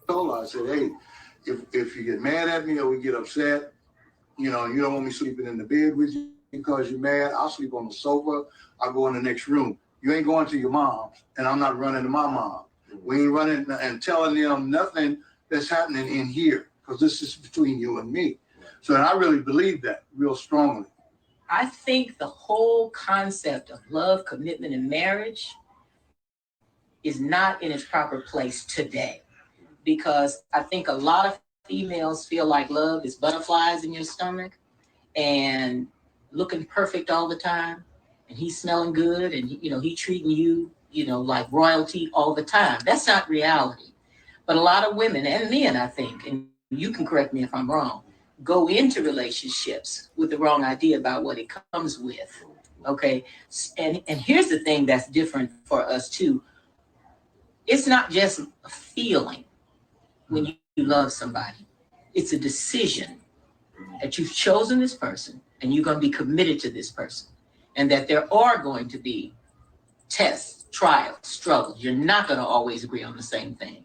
told her, I said, hey, if you get mad at me or we get upset, you know, you don't want me sleeping in the bed with you because you're mad, I'll sleep on the sofa. I'll go in the next room. You ain't going to your mom's, and I'm not running to my mom. We ain't running and telling them nothing that's happening in here because this is between you and me. So, and I really believe that real strongly. I think the whole concept of love, commitment, and marriage is not in its proper place today because I think a lot of females feel like love is butterflies in your stomach and looking perfect all the time, and he's smelling good, and he treating you, like royalty all the time. That's not reality. But a lot of women and men, I think, and you can correct me if I'm wrong, go into relationships with the wrong idea about what it comes with. Okay, and here's the thing that's different for us too. It's not just a feeling when you love somebody. It's a decision that you've chosen this person and you're going to be committed to this person, and that there are going to be tests, trials, struggles. You're not going to always agree on the same thing.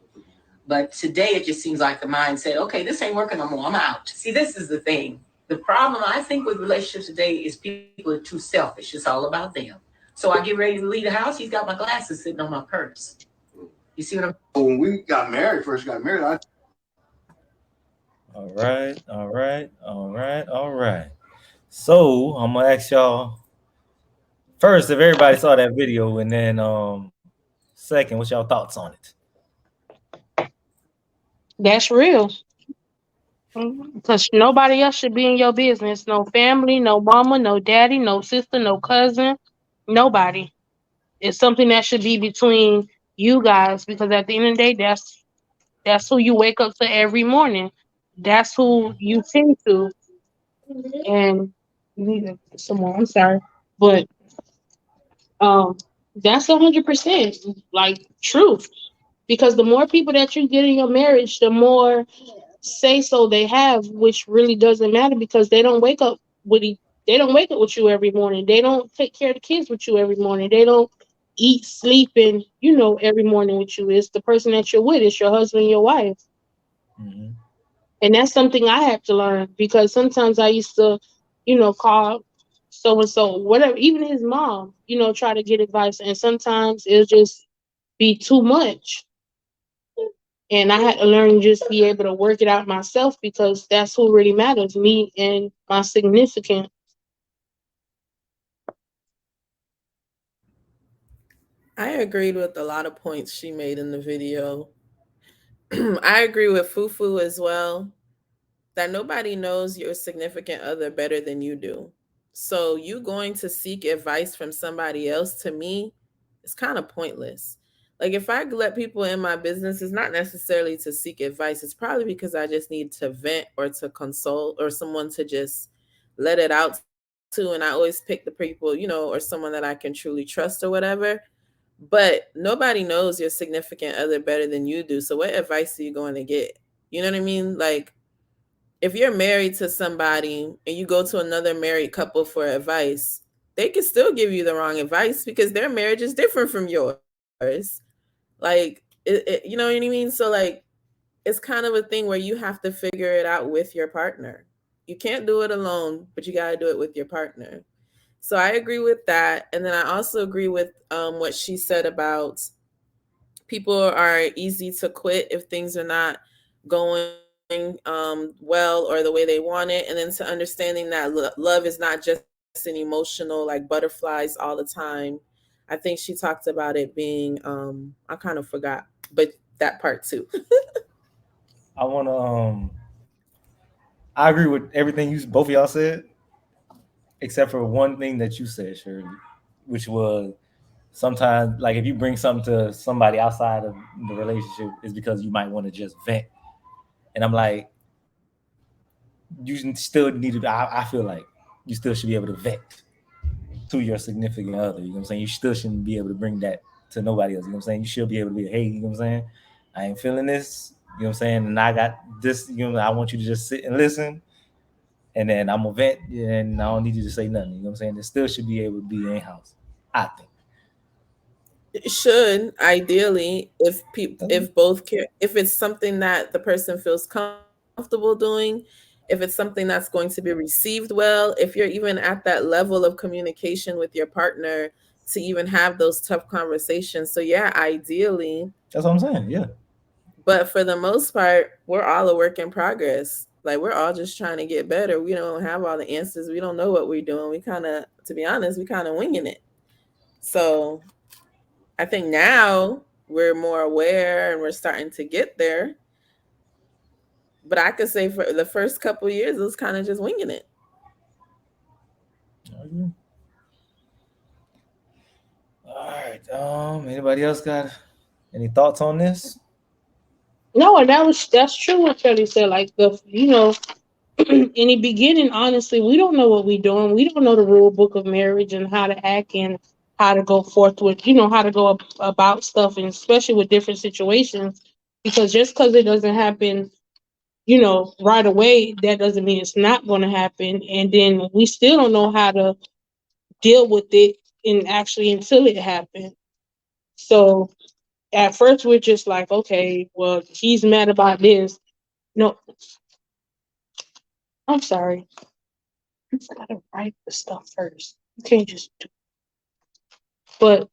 But today it just seems like the mind said, okay, this ain't working no more. I'm out. See, this is the thing. The problem I think with relationships today is people are too selfish. It's all about them. So I get ready to leave the house. He's got my glasses sitting on my purse. You see what I'm? When we got married, first got married, I All right, all right, all right, all right. So I'm gonna ask y'all first if everybody saw that video, and then second, what's y'all thoughts on it? That's real. Because nobody else should be in your business. No family, no mama, no daddy, no sister, no cousin, nobody. It's something that should be between you guys because at the end of the day, that's who you wake up to every morning. That's who you tend to. And some more. I'm sorry, but um, that's 100% like truth. Because the more people that you get in your marriage, the more say so they have, which really doesn't matter because they don't wake up with they don't wake up with you every morning. They don't take care of the kids with you every morning. They don't eat, sleep, and every morning with you. It's the person that you're with. It's your husband, your wife, Mm-hmm. and that's something I had to learn because sometimes I used to, call so and so, whatever, even his mom, try to get advice, and sometimes it'll just be too much. And I had to learn to just be able to work it out myself because that's who really matters, me and my significant. I agreed with a lot of points she made in the video. I agree with Fufu as well that nobody knows your significant other better than you do. So you going to seek advice from somebody else, to me, it's kind of pointless. Like if I let people in my business, it's not necessarily to seek advice. It's probably because I just need to vent or to consult or someone to just let it out to. And I always pick the people, or someone that I can truly trust or whatever. But nobody knows your significant other better than you do. So what advice are you going to get? You know what I mean? Like if you're married to somebody and you go to another married couple for advice, they can still give you the wrong advice because their marriage is different from yours. Like, you know what I mean? So, like, it's kind of a thing where you have to figure it out with your partner. You can't do it alone, but you got to do it with your partner. So, I agree with that. And then I also agree with what she said about people are easy to quit if things are not going well or the way they want it, and then to understanding that love is not just an emotional like butterflies all the time. I think she talked about it being I kind of forgot, but that part too. I wanna I agree with everything you both of y'all said, except for one thing that you said, Shirley, which was sometimes like if you bring something to somebody outside of the relationship, is because you might want to just vent. And I'm like, you still need to. I feel like you still should be able to vent to your significant other. You know what I'm saying? You still shouldn't be able to bring that to nobody else. You know what I'm saying? You should be able to be, hey, you know what I'm saying? I ain't feeling this. You know what I'm saying? And I got this. I want you to just sit and listen, and then I'm gonna vent, and I don't need you to say nothing. You know what I'm saying? It still should be able to be in house. I think. It should ideally, if both care, if it's something that the person feels comfortable doing, if it's something that's going to be received well, if you're even at that level of communication with your partner to even have those tough conversations. So yeah, ideally, That's what I'm saying. Yeah. but for the most part, we're all a work in progress. Like we're all just trying to get better. We don't have all the answers. We don't know what we're doing. We kind of, to be honest, we kind of winging it. So I think now we're more aware and we're starting to get there. But I could say for the first couple of years, it was kind of just winging it. All right. Anybody else got any thoughts on this? No, and that's true what Shirley said. Like in the beginning, honestly, we don't know what we're doing. We don't know the rule book of marriage and how to act and how to go forth with, how to go about stuff, and especially with different situations. Because just because it doesn't happen, right away, that doesn't mean it's not going to happen. And then we still don't know how to deal with it and actually until it happens. So at first, we're just like, okay, well, he's mad about this. No, I'm sorry. You gotta write the stuff first. You can't just do. But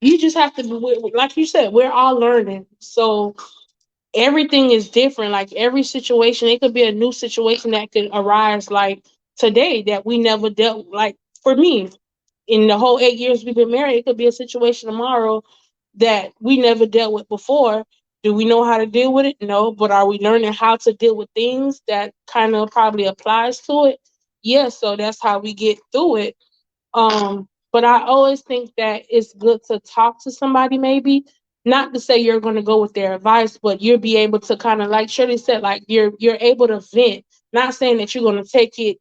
you just have to be, like you said, we're all learning. So everything is different. Like every situation, it could be a new situation that could arise. Like today, that we never dealt. Like for me, in the whole 8 years we've been married, it could be a situation tomorrow that we never dealt with before. Do we know how to deal with it? No. But are we learning how to deal with things that kind of probably applies to it? Yes. So that's how we get through it. But I always think that it's good to talk to somebody, maybe not to say you're going to go with their advice, but you'll be able to kind of, like Shirley said, like you're able to vent. Not saying that you're going to take it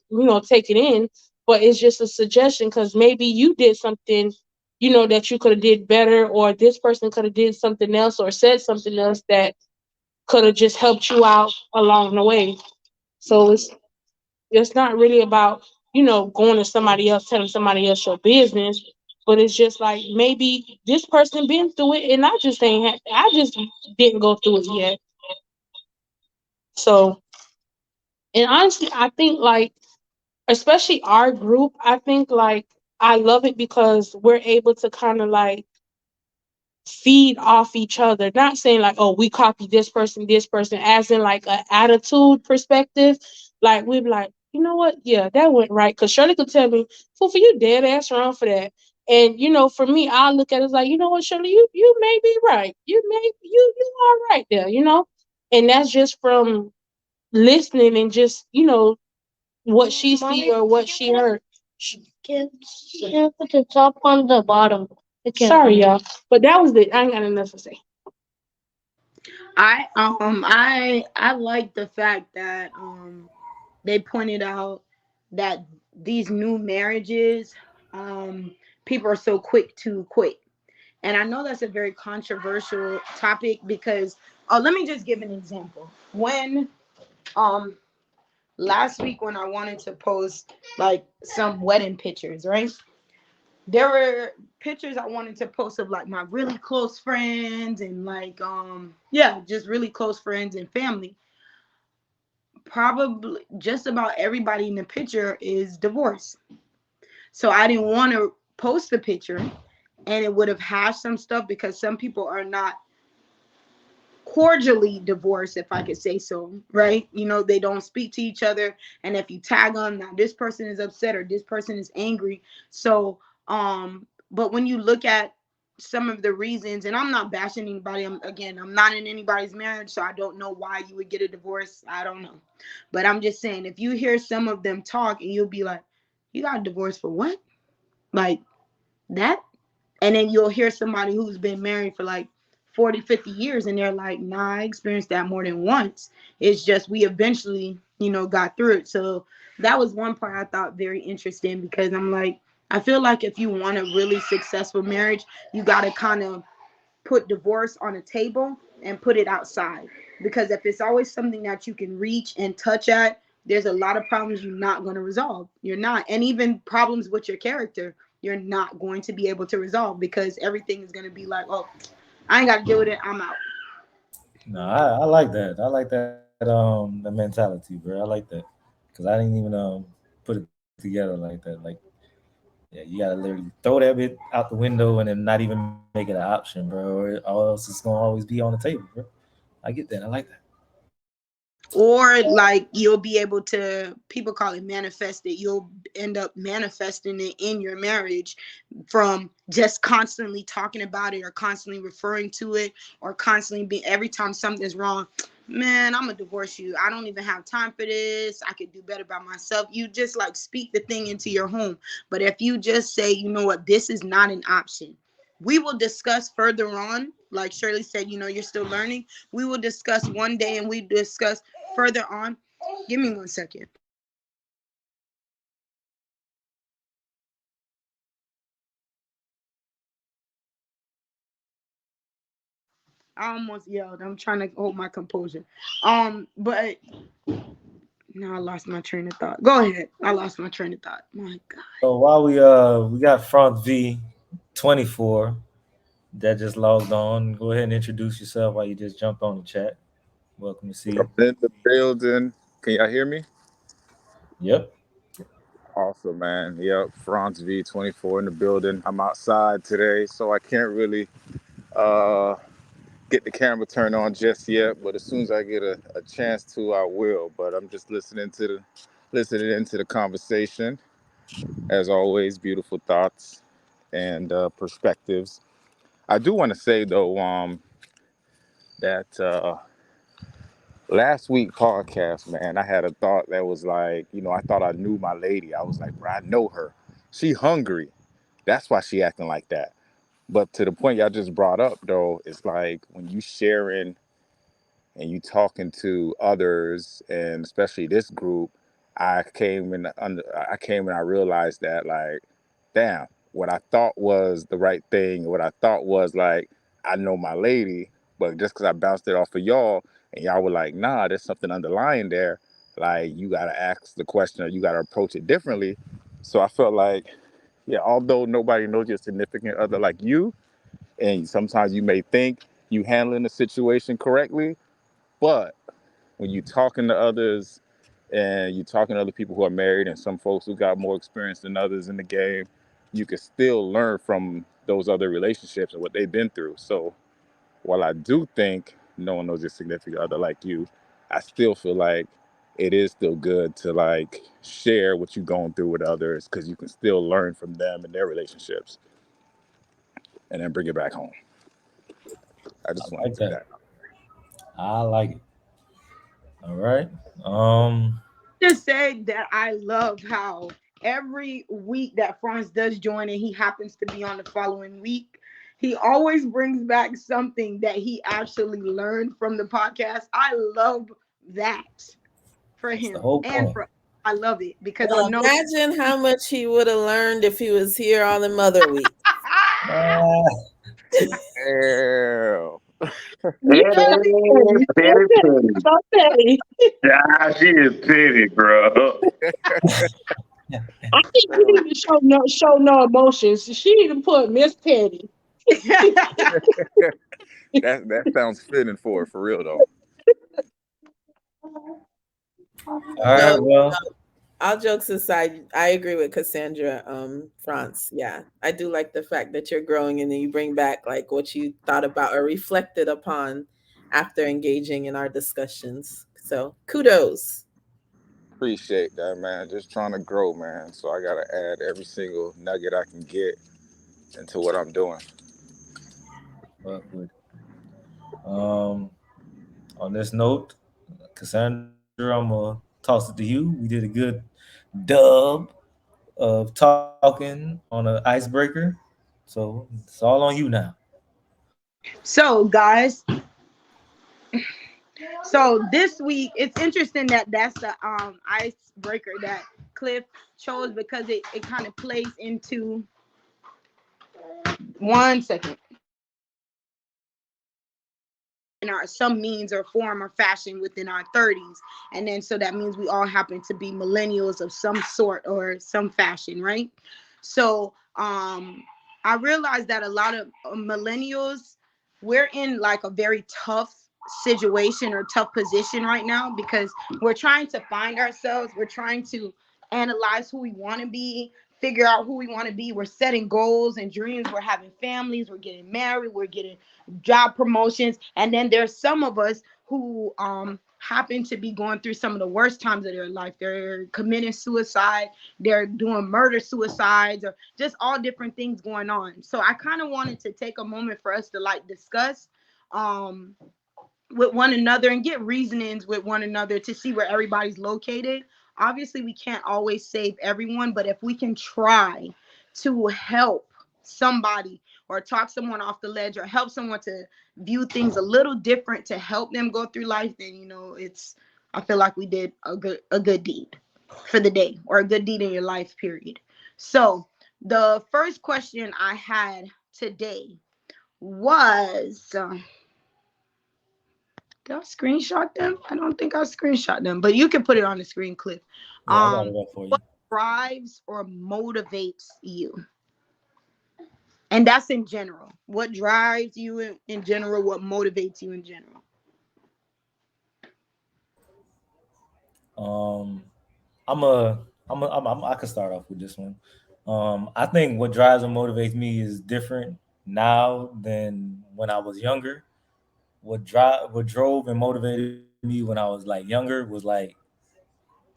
in, but it's just a suggestion because maybe you did something, that you could have did better, or this person could have did something else or said something else that could have just helped you out along the way. So it's not really about, going to somebody else, telling somebody else your business, but it's just like maybe this person been through it and I just didn't go through it yet. So, and honestly, I think like, especially our group, I think like I love it because we're able to kind of like feed off each other. Not saying like, oh, we copy this person, as in like an attitude perspective. Like we'd be like, you know what? Yeah, that went right. Cause Shirley could tell me, for you dead ass wrong for that. And for me, I look at it as like, you know what, Shirley, you may be right. You are right there, And that's just from listening and just, what she see or what she heard. Can you put the top on the bottom? Sorry, y'all, but that was it. I ain't got enough to say. I like the fact that they pointed out that these new marriages, people are so quick to quit. And I know that's a very controversial topic because let me just give an example. When um last week when I wanted to post like some wedding pictures, right? There were pictures I wanted to post of like my really close friends and like yeah, just really close friends and family. Probably just about everybody in the picture is divorced. So I didn't want to post the picture and it would have hashed some stuff because some people are not cordially divorced, if I could say so, right? They don't speak to each other, and if you tag them, now this person is upset or this person is angry. So but when you look at some of the reasons, and I'm not bashing anybody, I'm not in anybody's marriage, so I don't know why you would get a divorce. I don't know, but I'm just saying, if you hear some of them talk and you'll be like, you got divorced for what? Like that? And then you'll hear somebody who's been married for like 40, 50 years and they're like, nah, I experienced that more than once. It's just we eventually, got through it. So that was one part I thought very interesting because I'm like, I feel like if you want a really successful marriage, you got to kind of put divorce on a table and put it outside. Because if it's always something that you can reach and touch at, there's a lot of problems you're not going to resolve. You're not. And even problems with your character. you're not going to be able to resolve, because everything is going to be like, oh, I ain't got to deal with it, I'm out. No, I like that. I like that the mentality, bro. I like that because I didn't even put it together like that. Like, yeah, you gotta literally throw that bit out the window and then not even make it an option, bro. Or else it's gonna always be on the table, bro. I get that. I like that. Or like you'll be able to, people call it manifest it, you'll end up manifesting it in your marriage from just constantly talking about it or constantly referring to it or constantly being, every time something's wrong, man, I'm gonna divorce you, I don't even have time for this, I could do better by myself. You just like speak the thing into your home. But if you just say, you know what, this is not an option, we will discuss further on, like Shirley said, you know, you're still learning, we will discuss one day and we discuss further on. Give me 1 second. I almost yelled. I'm trying to hold my composure. But now I lost my train of thought. Go ahead. I lost my train of thought. My God. So while we got Front V 24 that just logged on, go ahead and introduce yourself while you just jumped on the chat. Welcome to see I'm you. in the building. Can y'all hear me? Yep. Awesome, man. Yep, Franz V24 in the building. I'm outside today, so I can't really uh, get the camera turned on just yet. But as soon as I get a chance to, I will. But I'm just listening into the conversation. As always, beautiful thoughts and perspectives. I do want to say though, that last week podcast, man, I had a thought that was like, I thought I knew my lady. I was like, bro, I know her. She hungry. That's why she acting like that. But to the point y'all just brought up, though, it's like when you sharing and you talking to others, and especially this group, I came and I realized that, like, damn, what I thought was the right thing, what I thought was like, I know my lady, but just because I bounced it off of y'all and y'all were like, nah, there's something underlying there, like you gotta ask the question or you gotta approach it differently. So I felt like, yeah, although nobody knows your significant other like you, and sometimes you may think you handling the situation correctly, but when you talking to others and you talking to other people who are married and some folks who got more experience than others in the game, you can still learn from those other relationships and what they've been through. So while I do think no one knows your significant other like you, I still feel like it is still good to like share what you're going through with others because you can still learn from them and their relationships and then bring it back home. I I just want like to say that. that. I like it. All right. Um, Just say that I love how every week that Franz does join and he happens to be on the following week, he always brings back something that he actually learned from the podcast. I love that for that's the him whole and point. for, I love it because I Well, know. imagine how much he would have learned if he was here on the mother week. Ah, Hell. You so petty. So Petty, petty. petty. So petty. Yeah, she is petty, bro. I think you need to show no emotions. She need to put Miss Petty. That sounds fitting for real though. all No, right. Well, all jokes aside, I agree with Cassandra, France. Yeah, I do like the fact that you're growing and then you bring back like what you thought about or reflected upon after engaging in our discussions. So kudos. Appreciate that, man. Just trying to grow, man. So I gotta add every single nugget I can get into what I'm doing. fuck with it. Um, on this note, Cassandra, I'm gonna toss it to you. We did a good dub of talking on an icebreaker, so it's all on you now. So, guys, so this week it's interesting that that's the icebreaker that Cliff chose because it kind of plays into 1 second in our some means or form or fashion within our 30s, and then so that means we all happen to be millennials of some sort or some fashion, right? So I realized that a lot of millennials, we're in like a very tough situation or tough position right now because we're trying to find ourselves. We're trying to analyze who we want to be, figure out who we want to be. We're setting goals and dreams. We're having families. We're getting married. We're getting job promotions. And then there's some of us who happen to be going through some of the worst times of their life. They're committing suicide. They're doing murder suicides or just all different things going on. So I kind of wanted to take a moment for us to like discuss with one another and get reasonings with one another to see where everybody's located. Obviously, we can't always save everyone, but if we can try to help somebody or talk someone off the ledge or help someone to view things a little different to help them go through life, then I feel like we did a good deed for the day or a good deed in your life, period. So the first question I had today was did I screenshot them? I don't think I screenshot them, but you can put it on the screen clip. Yeah, I got it up for you. What drives or motivates you? And that's in general. What drives you in general? What motivates you in general? I can start off with this one. I think what drives and motivates me is different now than when I was younger. What drove and motivated me when I was like younger was like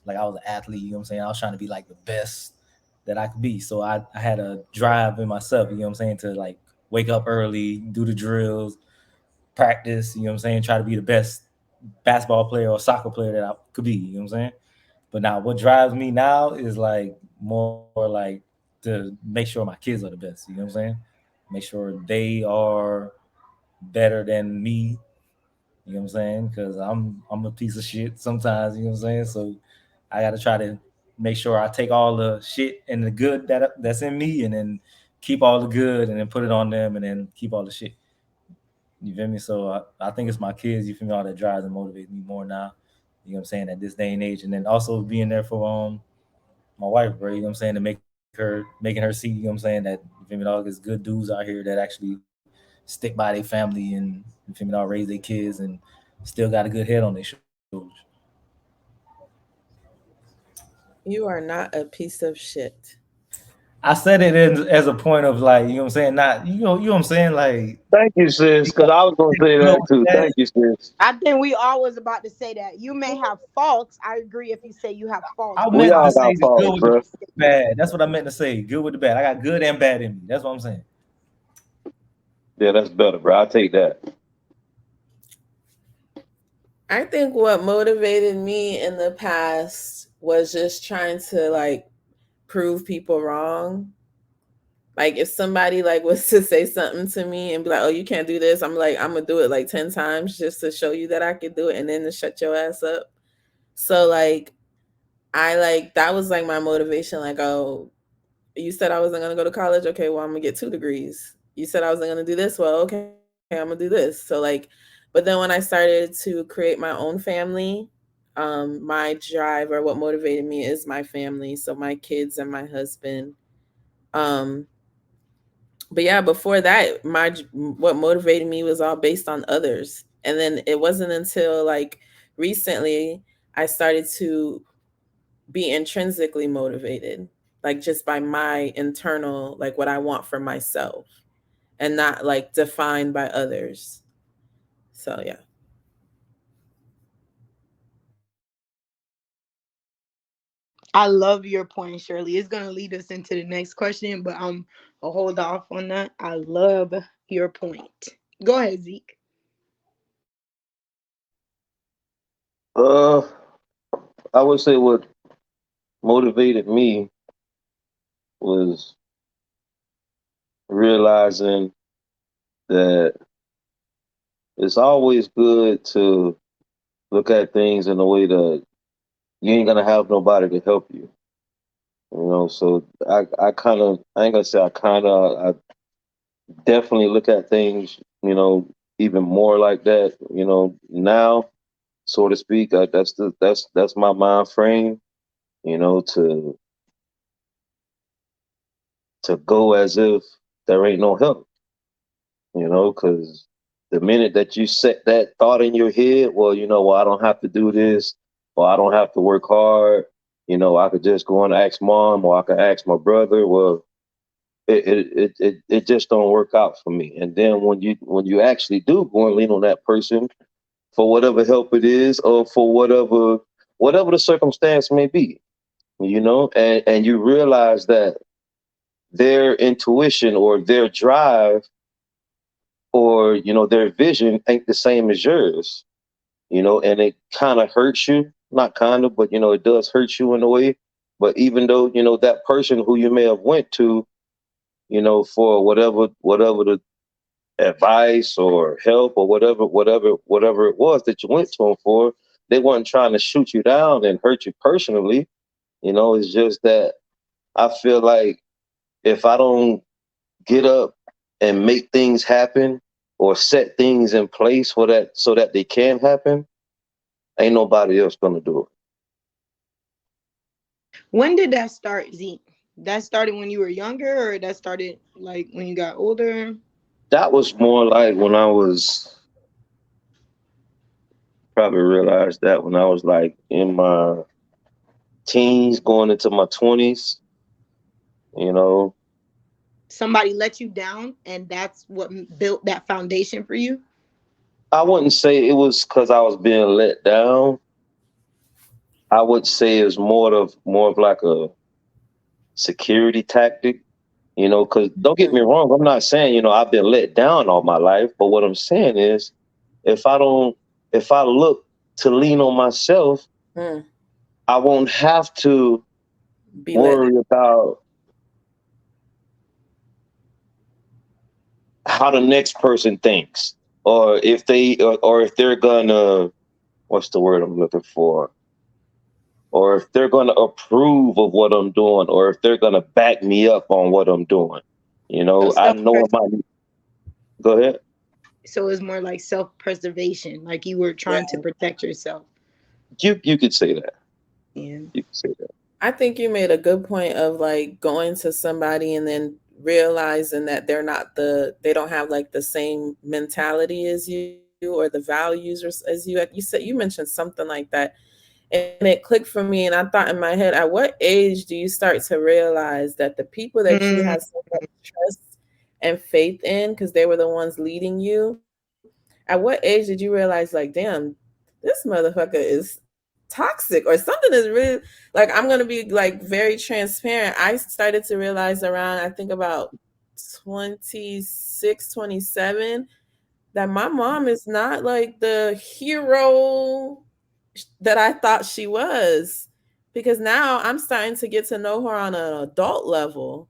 I was an athlete, you know what I'm saying? I was trying to be like the best that I could be. So I had a drive in myself, you know what I'm saying, to like wake up early, do the drills, practice, you know what I'm saying, try to be the best basketball player or soccer player that I could be, you know what I'm saying? But now what drives me now is like more like to make sure my kids are the best, you know what I'm saying? Make sure they are better than me, you know what I'm saying? Because I'm a piece of shit sometimes, you know what I'm saying? So I got to try to make sure I take all the shit and the good that's in me, and then keep all the good, and then put it on them, and then keep all the shit. You feel me? So I think it's my kids. You feel me? All that drives and motivates me more now. You know what I'm saying? At this day and age, and then also being there for my wife, bro. You know what I'm saying? To making her see. You know what I'm saying? That you feel me? All these good dudes out here that actually stick by their family and you feel me? All raise their kids and still got a good head on their shoulders. You are not a piece of shit. I said it as a point of like, you know what I'm saying? Not, you know what I'm saying? Like, Thank you, sis, because I was gonna say you know that what too. I'm saying? Thank you, sis. I think we all was about to say that. You may have faults. I agree if you say you have faults, I but We meant I to all say got the good faults, with the bro. bad. That's what I meant to say. Good with the bad. I got good and bad in me. That's what I'm saying. Yeah, that's better, bro. I'll take that. I think what motivated me in the past was just trying to like prove people wrong. Like if somebody like was to say something to me and be like, "Oh, you can't do this," I'm like, I'm gonna do it like 10 times just to show you that I could do it, and then to shut your ass up. So like I like that was like my motivation. Like, oh, you said I wasn't gonna go to college. Okay, well I'm gonna get 2 degrees. You said I wasn't gonna do this. Well, okay, I'm gonna do this. So like, but then when I started to create my own family, my drive or what motivated me is my family. So my kids and my husband. But yeah, before that, what motivated me was all based on others. And then it wasn't until like recently I started to be intrinsically motivated, like just by my internal, like what I want for myself and not like defined by others. So yeah. I love your point, Shirley. It's gonna lead us into the next question, but I'll hold off on that. I love your point. Go ahead, Zeke. Uh, I would say what motivated me was realizing that it's always good to look at things in a way that you ain't gonna have nobody to help you. You know, so I kind of, I ain't gonna say I definitely look at things, even more like that, now, so to speak. That's my mind frame, to to go as if there ain't no help, you know, because the minute that you set that thought in your head, well, you know, well, I don't have to do this, or I don't have to work hard, you know, I could just go and ask mom, or I could ask my brother. Well, it just don't work out for me. And then when you actually do go and lean on that person for whatever help it is, or for whatever the circumstance may be, you know, and you realize that their intuition or their drive or, you know, their vision ain't the same as yours, you know, and it kind of hurts you, not kind of, but, you know, it does hurt you in a way. But even though, you know, that person who you may have went to, you know, for whatever the advice or help or whatever it was that you went to them for, they weren't trying to shoot you down and hurt you personally. You know, it's just that I feel like if I don't get up and make things happen or set things in place for that so that they can happen, ain't nobody else gonna do it. When did that start, Zeke? That started when you were younger, or that started like when you got older? That was more like when I was probably realized that when I was like in my teens going into my 20s, you know. Somebody let you down, and that's what built that foundation for you? I wouldn't say it was because I was being let down. I would say it's more of like a security tactic, you know, because don't get me wrong, I'm not saying, you know, I've been let down all my life, but what I'm saying is if I look to lean on myself, I won't have to worry about how the next person thinks, or if they're gonna, what's the word I'm looking for? Or if they're gonna approve of what I'm doing, or if they're gonna back me up on what I'm doing. You know, So I know go ahead. So it's more like self-preservation, like you were trying to protect yourself. You could say that. Yeah. You could say that. I think you made a good point of like going to somebody and then realizing that they don't have like the same mentality as you or the values as you. You mentioned something like that, and it clicked for me. And I thought in my head, at what age do you start to realize that the people that you have so much trust and faith in, because they were the ones leading you, at what age did you realize, like, damn, this motherfucker is toxic or something is really, like, I'm going to be like very transparent. I started to realize around, I think about 26, 27, that my mom is not like the hero that I thought she was, because now I'm starting to get to know her on an adult level.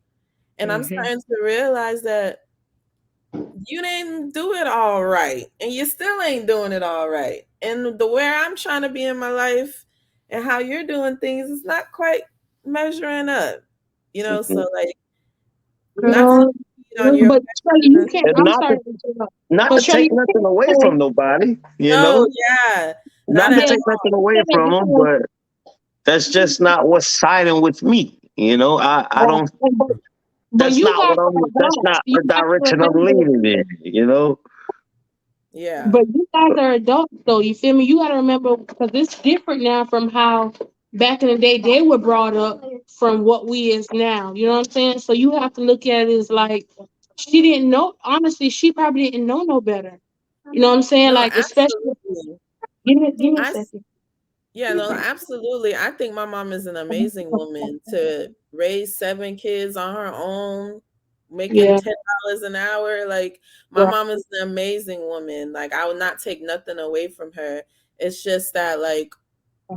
And I'm starting to realize that you didn't do it all right, and you still ain't doing it all right. And the way I'm trying to be in my life and how you're doing things is not quite measuring up, you know. So like, not to on your But Shelly, you can't. And I'm sorry. not But to Shelly, take nothing away from nobody, you know. yeah, Not to take nothing away from them, but that's just not what's siding with me, you know. I don't. But That's you not guys what I'm. That's not the direction I'm leaning in, you know. Yeah. But you guys are adults, though. You feel me? You got to remember, because it's different now from how back in the day they were brought up from what we is now. You know what I'm saying? So you have to look at it as like she didn't know. Honestly, she probably didn't know no better. You know what I'm saying? No, Like, especially. absolutely. Give me a second. Yeah, no, absolutely. I think my mom is an amazing woman to raise 7 kids on her own, making $10 an hour. Like, my mom is an amazing woman. Like, I would not take nothing away from her. It's just that, like,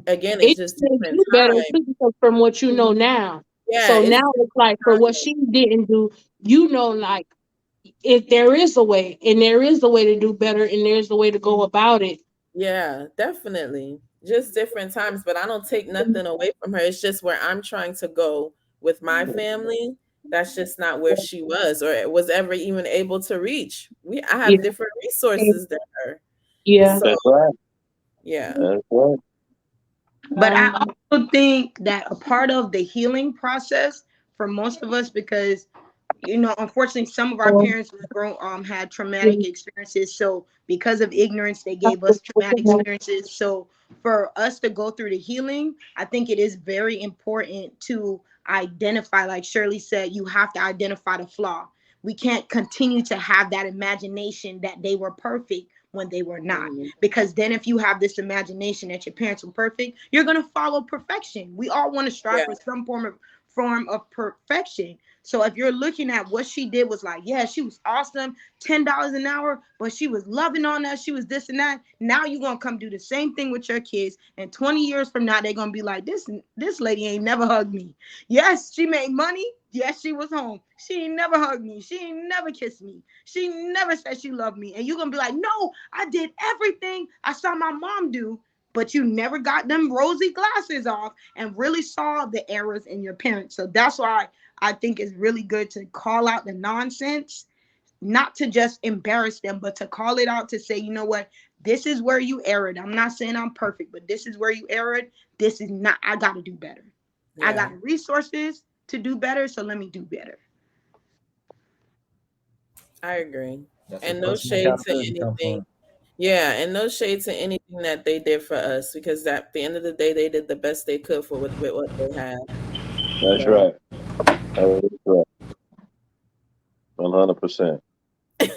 again, it's just different better time. from what you know now. Yeah, So now it's like for what she didn't do, you know, like if there is a way, and there is a way to do better, and there's a way to go about it. Yeah, definitely. Just different times, but I don't take nothing away from her. It's just where I'm trying to go with my family. That's just not where she was or was ever even able to reach. I have different resources than her. Yeah. So, That's right. Yeah. That's right. But I also think that a part of the healing process for most of us, because you know, unfortunately, some of our parents was had traumatic experiences. So because of ignorance, they gave us traumatic experiences. So for us to go through the healing, I think it is very important to identify, like Shirley said, you have to identify the flaw. We can't continue to have that imagination that they were perfect when they were not. Because then if you have this imagination that your parents were perfect, you're going to follow perfection. We all want to strive for some form of perfection. So if you're looking at what she did was like, yeah, she was awesome, $10 an hour, but she was loving on us, she was this and that. Now you're gonna come do the same thing with your kids, and 20 years from now, they're gonna be like, this lady ain't never hugged me. Yes, she made money. Yes, she was home. She ain't never hugged me. She ain't never kissed me. She never said she loved me. And you're gonna be like, no, I did everything I saw my mom do, but you never got them rosy glasses off and really saw the errors in your parents. So that's why I think it's really good to call out the nonsense, not to just embarrass them, but to call it out, to say, you know what, this is where you erred. I'm not saying I'm perfect, but this is where you erred. This is not, I got to do better. I got the resources to do better, so let me do better. I agree. That's And where no personal shade to accountability comes anything. from. Yeah, and no shade to anything that they did for us, because at the end of the day, they did the best they could with what they had. That's right. That is right. 100%. And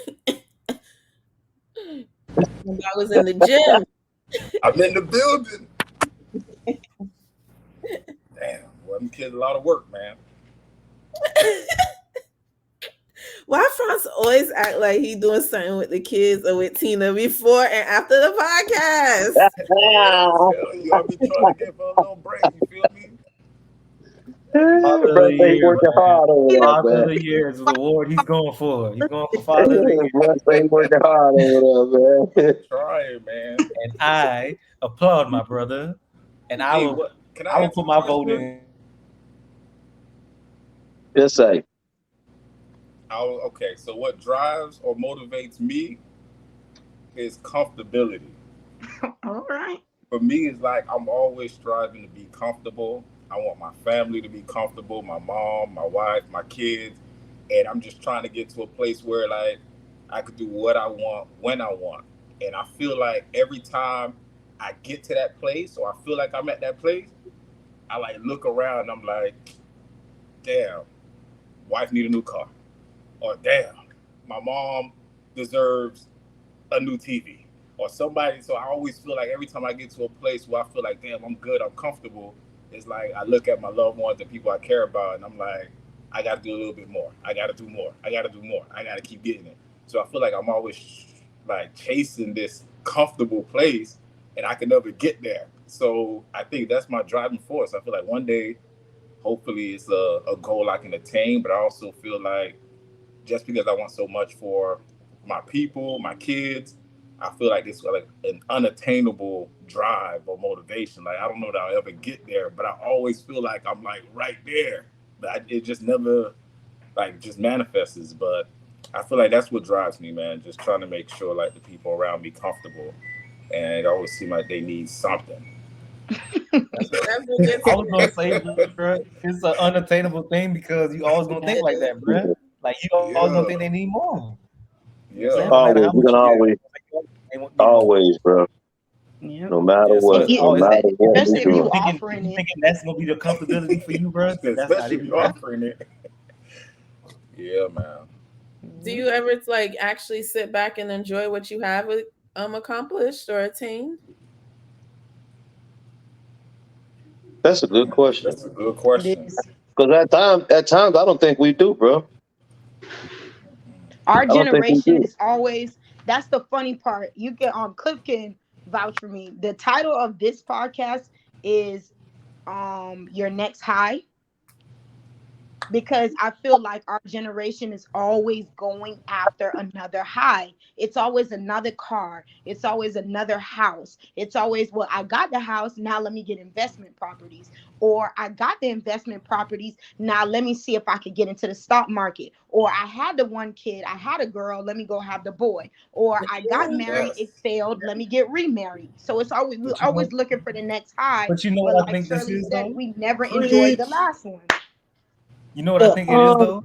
I was in the gym. I'm in the building. Damn, well, them kids a lot of work, man. Why Franz always act like he doing something with the kids or with Tina before and after the podcast? You, I'll be trying to give her a little break. You feel me? Father of Bro, the they year, working man. hard over there, Father of man. the year is the award he's going for. He's going for Father of the year. Bro, they working hard over there, man. Trying, man. And I applaud my brother. And I Hey, will what? Can I I will ask put a my vote question? in. Just say. Okay, so what drives or motivates me is comfortability. All right. For me, it's like I'm always striving to be comfortable. I want my family to be comfortable, my mom, my wife, my kids, and I'm just trying to get to a place where like I could do what I want when I want. And I feel like every time I get to that place, or I feel like I'm at that place, I like look around and I'm like, damn, wife need a new car. Or damn, my mom deserves a new TV. Or somebody, so I always feel like every time I get to a place where I feel like, damn, I'm good, I'm comfortable, it's like I look at my loved ones, the people I care about, and I'm like, I gotta do a little bit more. I gotta do more. I gotta do more. I gotta keep getting it. So I feel like I'm always like chasing this comfortable place and I can never get there. So I think that's my driving force. I feel like one day, hopefully it's a goal I can attain, but I also feel like just because I want so much for my people, my kids, I feel like it's like an unattainable drive or motivation. Like I don't know that I'll ever get there, but I always feel like I'm like right there. But it just never like just manifests. But I feel like that's what drives me, man. Just trying to make sure like the people around me comfortable, and it always seems like they need something. I was gonna say, bro, it's an unattainable thing because you always gonna think like that, bro. Like you always gonna think they need more. Yeah. Always, you can always, bro. Yeah. No matter what, no matter what we Especially if doing. you offering it. Thinking that's gonna be the comfortability for you, bro. Especially if you're offering it. Yeah, man. Do you ever like actually sit back and enjoy what you have accomplished or attained? That's a good question. That's a good question. Because at times, I don't think we do, bro. Our generation is always, that's the funny part. You can Cliff can vouch for me. The title of this podcast is Your Next High. Because I feel like our generation is always going after another high. It's always another car. It's always another house. It's always, well, I got the house, now let me get investment properties. Or I got the investment properties, now let me see if I could get into the stock market. Or I had the one kid, I had a girl, let me go have the boy. Or I got married, it failed, let me get remarried. So it's always, we're always looking for the next high. But you know but what like I think Shirley this is, said, though? we never enjoyed the last one. You know what I think it is, though?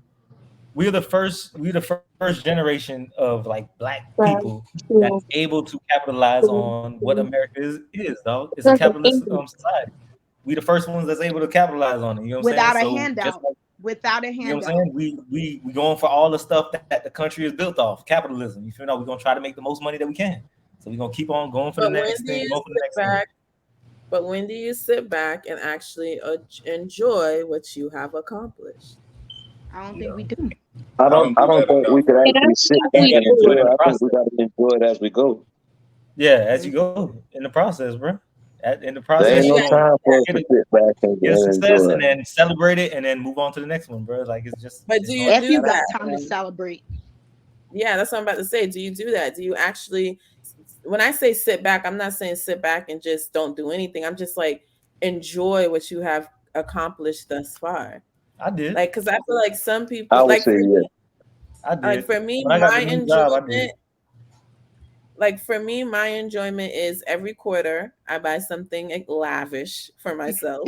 we're the first generation of like black Right. people Yeah. that's able to capitalize on what America is, dog. It's a capitalist society. We the first ones that's able to capitalize on it. You know what I'm Without a saying? So handout. just like, Without a you know what handout. I'm saying? We going for all the stuff that the country is built off, capitalism. You feel me? We're gonna try to make the most money that we can. So we're gonna keep on going for the next thing, going for the next thing. But when do you sit back and actually enjoy what you have accomplished? I don't think we do. I don't think we could actually sit back and enjoy it. I think we gotta enjoy it as we go. Yeah, as you go in the process, bro. In the There process, ain't no you time for us to sit back and get a success enjoy and it. then celebrate it and then move on to the next one, bro. Like it's just. But it's do you gonna If do you got that? time to celebrate. Yeah, that's what I'm about to say. Do you do that? Do you actually, when I say sit back, I'm not saying sit back and just don't do anything. I'm just like, enjoy what you have accomplished thus far. I did. Like, because I feel like some people, I would like, say for yeah. me, I did. like for me, When I got my the new job, I did. enjoyment, like for me, my enjoyment is every quarter I buy something like lavish for myself,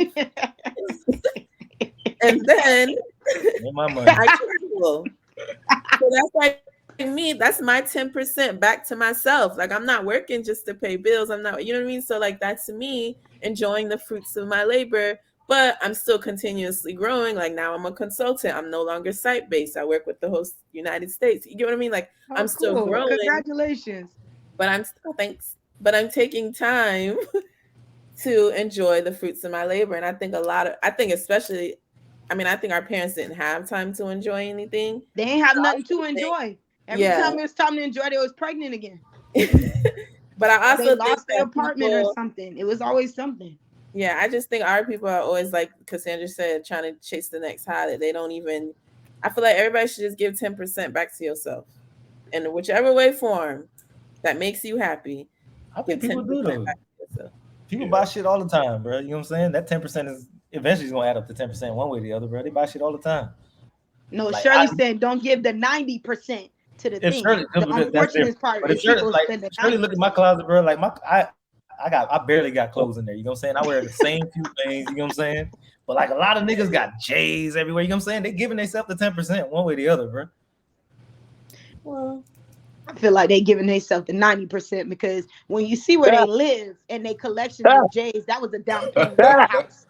and then Get my money. I travel. So that's like me. That's my 10% back to myself. Like I'm not working just to pay bills. I'm not, you know what I mean? So like that's me enjoying the fruits of my labor, but I'm still continuously growing. Like now I'm a consultant. I'm no longer site-based. I work with the host United States. You know what I mean? Like Oh, I'm still cool. growing. Congratulations. But I'm still thanks. But I'm taking time to enjoy the fruits of my labor. And I think especially, I think our parents didn't have time to enjoy anything. They ain't have nothing to enjoy. Every time it was time to enjoy, they was pregnant again. But I also they lost their apartment or something. It was always something. Yeah, I just think our people are always, like Cassandra said, trying to chase the next high that they don't even. I feel like everybody should just give 10% back to yourself, in whichever way form that makes you happy. I think people do though. People buy shit all the time, bro. You know what I'm saying? That 10% is eventually gonna add up to 10% one way or the other, bro. They buy shit all the time. No, like, Shirley said, don't give the 90% to the thing. Shirley, the unfortunate part is people spend the 90%. Shirley, look at my closet, bro. Like I barely got clothes in there. You know what I'm saying? I wear the same few things. You know what I'm saying? But like a lot of niggas got J's everywhere. You know what I'm saying? They giving themselves the 10% one way or the other, bro. Well, I feel like they giving themselves the 90% because when you see where they live and they collection of J's, that was a down payment for the house.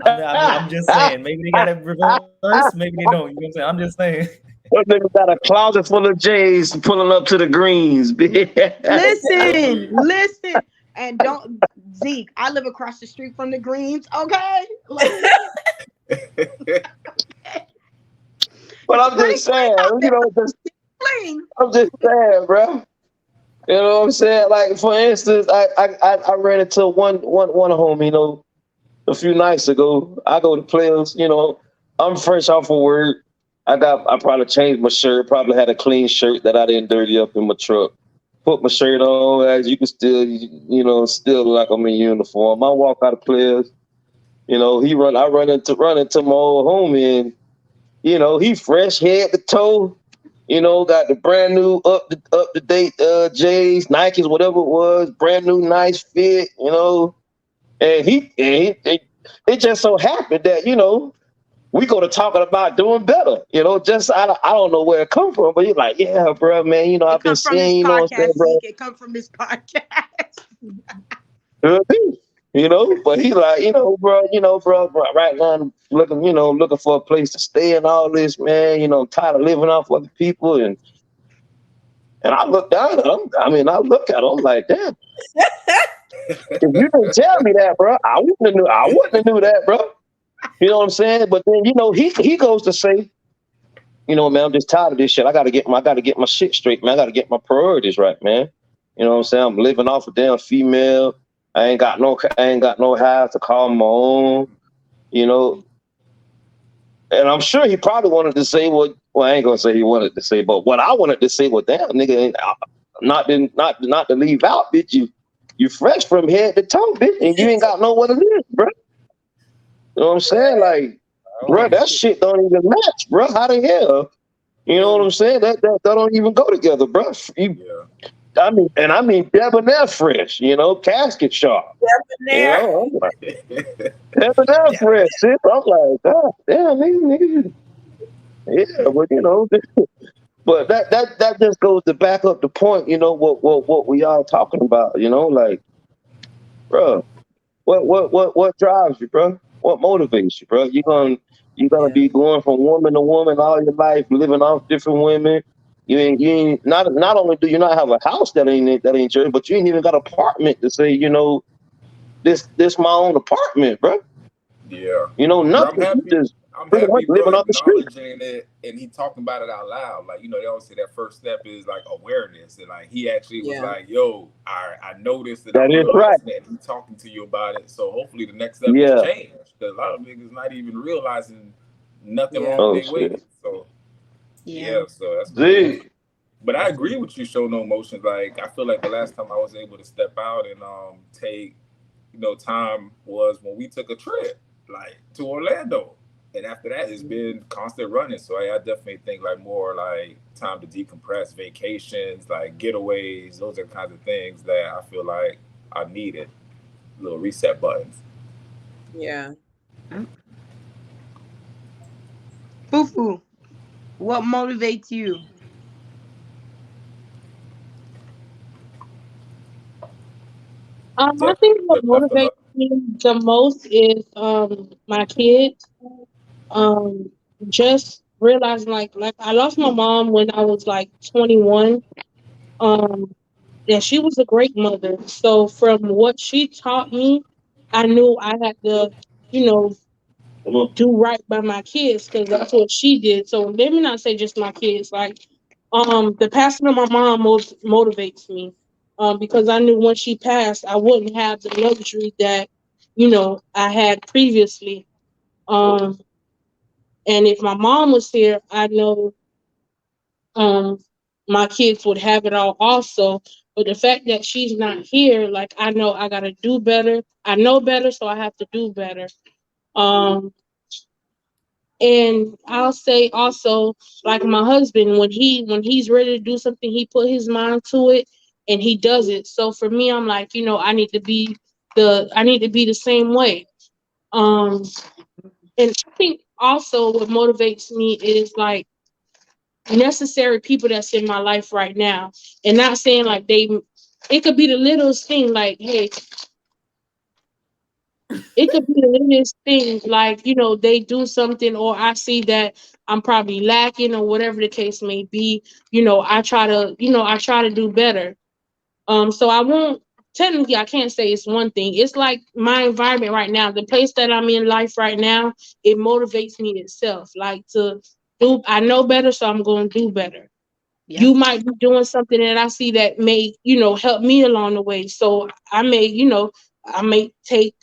I'm just saying, maybe they got it reversed, maybe they don't. You know what I'm saying? I'm just saying. Those niggas got a closet full of J's pulling up to the greens. Listen. And don't, Zeke, I live across the street from the greens, okay? But I'm just saying, you know, I'm just saying, bro. You know what I'm saying? Like, for instance, I ran into one homie, you know, a few nights ago. I go to Players, you know, I'm fresh off of work. I probably changed my shirt, probably had a clean shirt that I didn't dirty up in my truck. Put my shirt on, as you can still, you know, still look like I'm in uniform. I walk out of Players, you know, I run into my old homie, and you know, he fresh head to toe, you know, got the brand new up to date J's, Nikes, whatever it was, brand new nice fit, you know, and it just so happened that, you know, we go to talking about doing better, you know, just I don't know where it come from, but you're like, yeah, bro, man, you know, I've been seeing, you know, bro. It come from this podcast. You know, but he like, you know, bro, right now I'm looking for a place to stay and all this, man, you know, tired of living off other people, and I look down at him. I look at him like, damn. If you didn't tell me that, bro, I wouldn't have knew that, bro. You know what I'm saying? But then, you know, he goes to say, you know, man, I'm just tired of this shit. I gotta get my shit straight, man. I gotta get my priorities right, man. You know what I'm saying? I'm living off a damn female. I ain't got no house to call my own, you know. And I'm sure he probably wanted to say well, I ain't gonna say he wanted to say, but what I wanted to say, well, damn, nigga, not to leave out, bitch. You fresh from head to toe, bitch, and you ain't got nowhere to live, bro. You know what I'm saying? Like, bro, that shit don't even match, bro. How the hell? You know what I'm saying? That don't even go together, bro. I mean debonair fresh, you know, casket sharp. Debonair. You know, I'm like, debonair fresh. I'm like, God damn, nigga. Yeah, but you know, but that just goes to back up the point. You know what we all talking about. You know, like, bro, what drives you, bro? What motivates you, bro? You're gonna Yeah. be going from woman to woman all your life, living off different women. You ain't not only do you not have a house that ain't yours, but you ain't even got an apartment to say, this my own apartment, bro. Yeah. But I'm Nothing. You happy. just I'm pretty much happy, bro, living off the street. acknowledging it and he talking about it out loud. Like, they always say that first step is like awareness. And like he actually was Yeah. like, yo, I noticed and That I'm is right. realizing it and he talking to you about it. So hopefully the next step is Yeah. change. Because a lot of niggas not even realizing nothing Yeah. wrong with Oh their shit. ways. So Yeah. yeah, so that's crazy. Z. But I agree with you, show no emotions. Like I feel like the last time I was able to step out and take time was when we took a trip like to Orlando. And after that, it's been constant running. So I definitely think like more like time to decompress, vacations, like getaways. Those are the kinds of things that I feel like I needed. Little reset buttons. Yeah. Fufu, what motivates you? I think what Left motivates me the most is my kids. Um, just realizing like I lost my mom when I was like 21. Um, and she was a great mother. So from what she taught me, I knew I had to, you know, do right by my kids because that's what she did. So let me not say just my kids. Like, the passing of my mom motivates me. Because I knew once she passed, I wouldn't have the luxury that, I had previously. Um, and if my mom was here, I know um my kids would have it all also. But the fact that she's not here, like I know I gotta do better. I know better, so I have to do better. Um and I'll say also, like my husband, when he's ready to do something, he put his mind to it and he does it. So for me, I'm like, I need to be the same way. Um and I think also what motivates me is like necessary people that's in my life right now, and not saying like it could be the littlest thing, like, hey, it could be the littlest thing, like, they do something, or I see that I'm probably lacking, or whatever the case may be. I try to do better. So I won't technically, I can't say it's one thing. It's like my environment right now, the place that I'm in life right now, it motivates me itself, like to do. I know better, so I'm going to do better. Yep. You might be doing something that I see that may, help me along the way. So I may take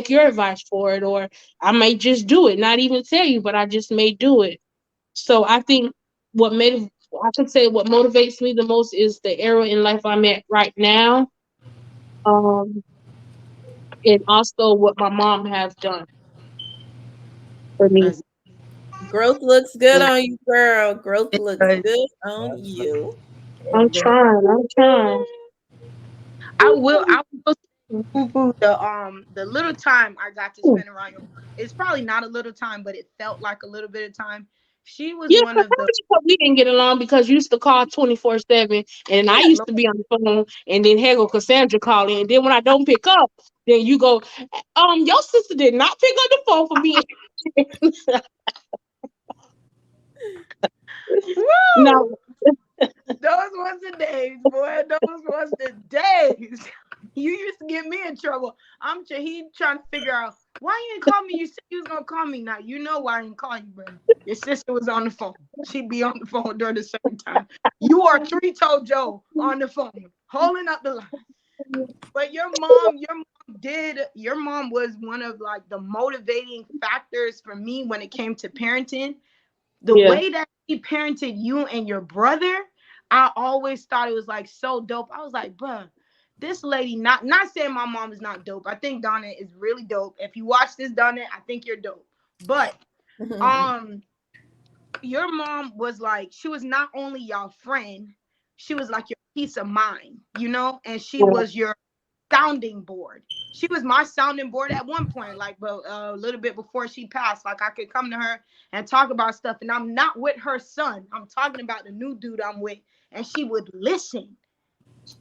your advice for it, or I may just do it, not even tell you, but I just may do it. So I think what made I could say what motivates me the most is the era in life I'm at right now. Um, and also what my mom has done for me. That's Growth looks good good. on you, girl. Growth It looks does. good on you. I'm Very. trying. I'm trying. I will say, Fufu, the little time I got to spend around your mom, it's probably not a little time, but it felt like a little bit of time. She was Yeah, one but of the we didn't get along because you used to call 24/7, and I yeah, used no, to be on the phone, and then here go Cassandra calling, and then when I don't pick up, then you go, your sister did not pick up the phone for me. woo! No, Those was the days, boy. Those was the days. You used to get me in trouble. He trying to figure out why you didn't call me. You said you was gonna call me. Now you know why I didn't call you, bro. Your sister was on the phone. She'd be on the phone during the certain time. You are three-toe Joe on the phone, holding up the line. But your mom was one of like the motivating factors for me when it came to parenting. The yeah, way that he parented you and your brother, I always thought it was like so dope. I was like, bruh, this lady, not saying my mom is not dope. I think Donna is really dope. If you watch this, Donna, I think you're dope. But um, your mom was like, she was not only your friend, she was like your peace of mind, and she yeah, was your sounding board. She was my sounding board at one point, like, but a little bit before she passed. Like, I could come to her and talk about stuff, and I'm not with her son. I'm talking about the new dude I'm with, and she would listen.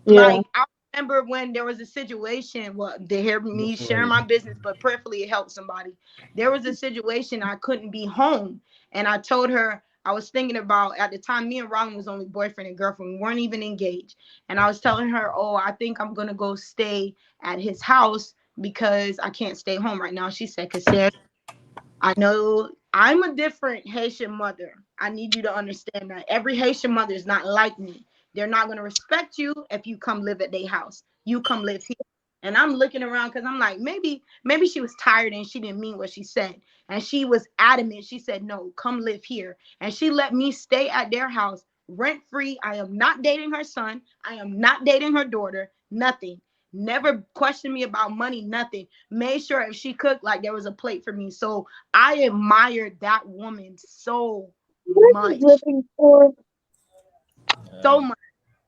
Yeah. Like, I remember when there was a situation, well, they hear me sharing my business, but prayerfully it helped somebody. There was a situation I couldn't be home, and I told her, I was thinking about, at the time, me and Robin was only boyfriend and girlfriend. We weren't even engaged. And I was telling her, oh, I think I'm going to go stay at his house because I can't stay home right now. She said, because I know I'm a different Haitian mother. I need you to understand that. Every Haitian mother is not like me. They're not going to respect you if you come live at their house. You come live here. And I'm looking around because I'm like, maybe she was tired and she didn't mean what she said. And she was adamant. She said, no, come live here. And she let me stay at their house rent free. I am not dating her son. I am not dating her daughter. Nothing. Never questioned me about money, nothing. Made sure if she cooked, like, there was a plate for me. So I admired that woman so much. So much.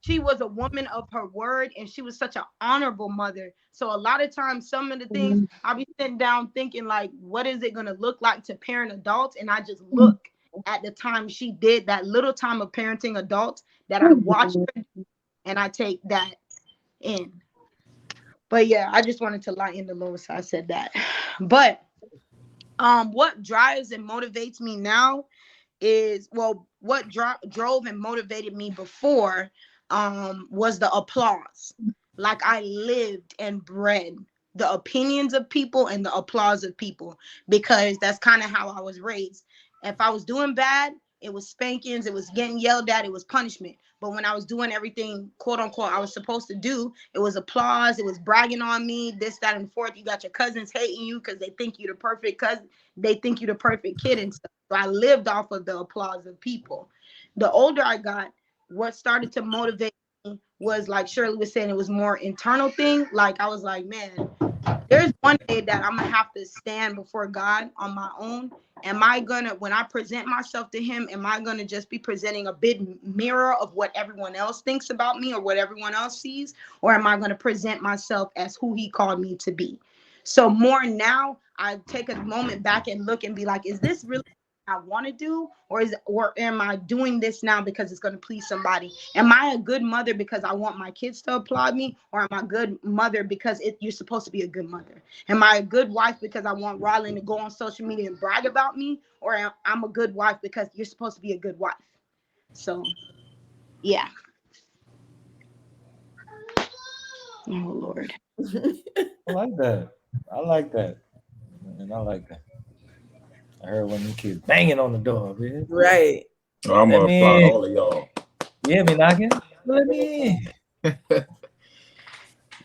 She was a woman of her word, and she was such an honorable mother. So a lot of times, some of the things I'll be sitting down thinking, like, what is it going to look like to parent adults? And I just look at the time she did that little time of parenting adults that I watched her do, and I take that in. But yeah, I just wanted to lighten the load, so I said that. But what drives and motivates me now is, well, what drove and motivated me before was the applause. Like, I lived and bred the opinions of people and the applause of people, because that's kind of how I was raised. If I was doing bad, it was spankings, it was getting yelled at, it was punishment. But when I was doing everything, quote unquote, I was supposed to do, it was applause, it was bragging on me, this, that, and fourth. You got your cousins hating you because they think you the perfect cousin, they think you the perfect kid and stuff. So I lived off of the applause of people. The older I got, what started to motivate me was, like Shirley was saying, it was more internal thing. Like, I was like, man, there's one day that I'm gonna have to stand before God on my own. Am I gonna, when I present myself to him, am I gonna just be presenting a big mirror of what everyone else thinks about me or what everyone else sees? Or am I gonna present myself as who he called me to be? So more now, I take a moment back and look and be like, is this really what I want to do? Or am I doing this now because it's going to please somebody? Am I a good mother because I want my kids to applaud me? Or am I a good mother because you're supposed to be a good mother? Am I a good wife because I want Rylan to go on social media and brag about me? Or I'm a good wife because you're supposed to be a good wife? So, yeah. Oh, Lord. I like that. I like that. And I like that. I heard one of them kids banging on the door, man. Right. I'm Let gonna me applaud in. all of y'all. You hear me knocking? Let me in. I'm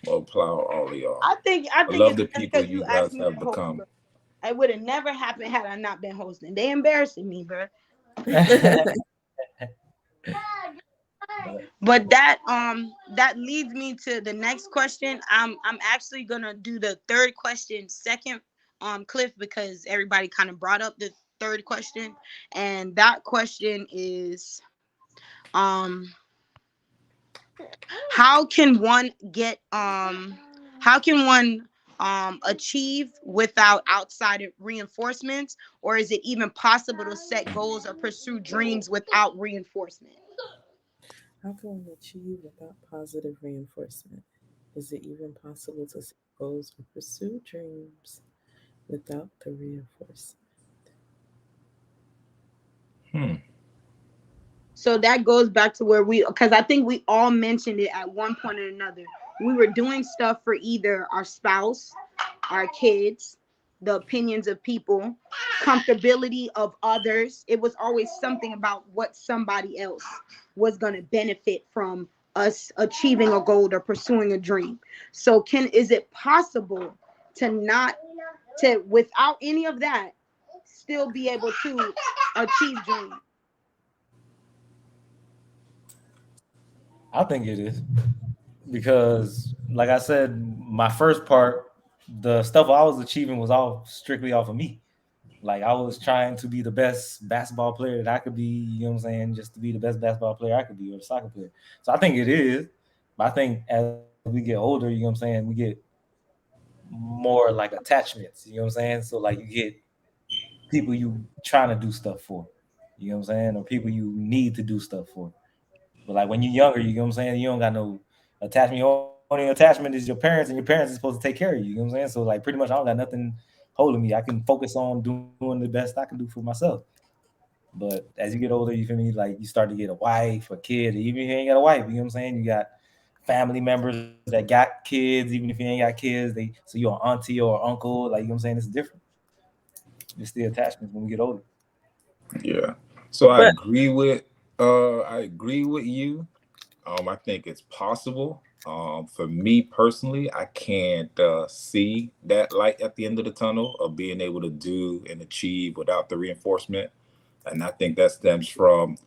gonna applaud all of y'all. I think love the it's people because you asked guys me have to host, become. bro. It would have never happened had I not been hosting. They embarrassing me, bro. But that leads me to the next question. I'm actually gonna do the third question second, Cliff, because everybody kind of brought up the third question, and that question is, how can one achieve without outside reinforcements, or is it even possible to set goals or pursue dreams without reinforcement? How can we achieve without positive reinforcement? Is it even possible to set goals or pursue dreams without the reinforcement? So that goes back to where because I think we all mentioned it at one point or another. We were doing stuff for either our spouse, our kids, the opinions of people, comfortability of others. It was always something about what somebody else was going to benefit from us achieving a goal or pursuing a dream. So is it possible to without any of that still be able to achieve dreams? I think it is. Because, like I said, my first part, the stuff I was achieving was all strictly off of me. Like, I was trying to be the best basketball player that I could be, you know what I'm saying? Just to be the best basketball player I could be, or soccer player. So I think it is. But I think as we get older, you know what I'm saying, we get more like attachments, you know what I'm saying? So like you get people you trying to do stuff for, you know what I'm saying, or people you need to do stuff for. But like when you're younger, you know what I'm saying, you don't got no attachment. Your only attachment is your parents, and your parents are supposed to take care of you. You know what I'm saying? So like pretty much I don't got nothing holding me. I can focus on doing the best I can do for myself. But as you get older, you feel me, like you start to get a wife, a kid, even if you ain't got a wife, you know what I'm saying? You got family members that got kids, even if you ain't got kids, so you're an auntie or uncle, like you know what I'm saying? It's different. It's the attachments when we get older. Yeah. So But I agree with you. I think it's possible. For me personally, I can't see that light at the end of the tunnel of being able to do and achieve without the reinforcement. And I think that stems from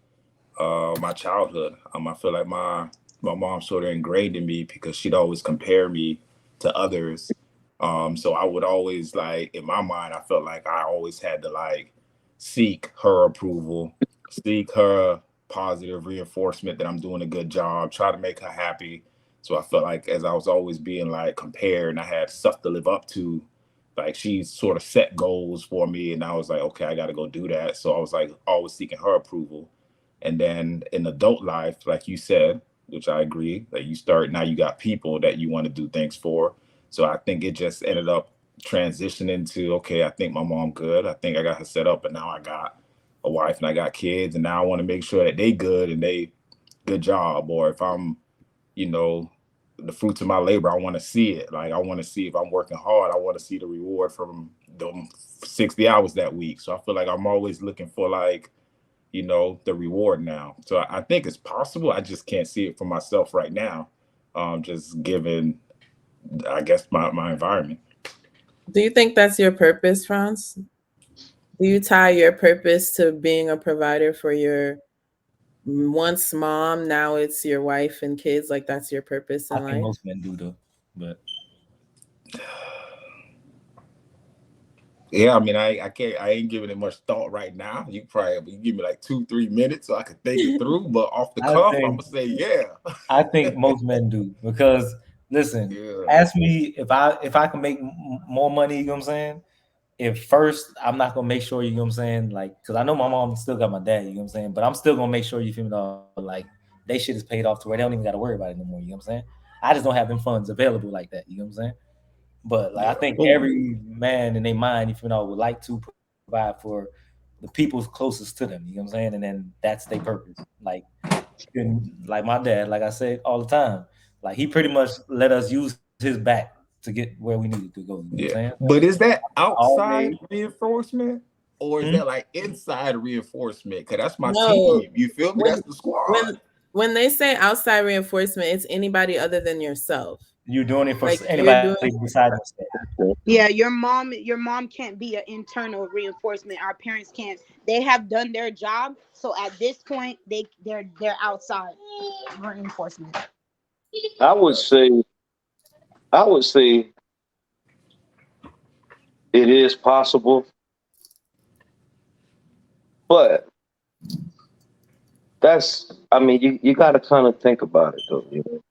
my childhood. I feel like my mom sort of ingrained in me because she'd always compare me to others. So I would always, like, in my mind, I felt like I always had to like seek her approval, seek her positive reinforcement that I'm doing a good job, try to make her happy. So I felt like as I was always being like compared and I had stuff to live up to, like she sort of set goals for me and I was like, okay, I got to go do that. So I was like always seeking her approval. And then in adult life, like you said, which I agree, that you start now you got people that you want to do things for. So I think it just ended up transitioning to, okay, I think my mom good. I think I got her set up, but now I got a wife and I got kids, and now I want to make sure that they good and they good job. Or if I'm, you know, the fruits of my labor, I want to see it. Like I want to see if I'm working hard, I want to see the reward from them 60 hours that week. So I feel like I'm always looking for like, you know, the reward now. So I think it's possible. I just can't see it for myself right now. Just given, I guess, my environment. do you think that's your purpose, Franz? Do you tie your purpose to being a provider for your once mom, now it's your wife and kids? Like that's your purpose in I think life? most men do though, but Yeah, I mean, I ain't giving it much thought right now. You give me like 2-3 minutes so I could think it through. But off the I cuff, I'm think gonna say yeah. I think most men do because listen, Yeah. ask me if I can make more money, you know what I'm saying? If first I'm not gonna make sure, you know what I'm saying, like because I know my mom still got my dad, you know what I'm saying, but I'm still gonna make sure you feel me like they shit is paid off to where they don't even gotta worry about it no more, you know what I'm saying? I just don't have them funds available like that, you know what I'm saying? But like I Yeah. think Well, every man in their mind, if you know, would like to provide for the people closest to them, you know what I'm saying? And then that's their purpose. Like my dad, like I say all the time, like he pretty much let us use his back to get where we needed to go. You know what I'm yeah. saying? But is that outside Always. reinforcement or is Hmm? that like inside reinforcement? Cause that's my No. team. You feel me? When That's the squad. when they say outside reinforcement, it's anybody other than yourself. You're doing it for Like you're anybody doing besides yourself. Yeah, your mom can't be an internal reinforcement. Our parents can't. They have done their job, so at this point, they're outside reinforcement. I would say, I would say it is possible, but I mean, you got to kind of think about it though. You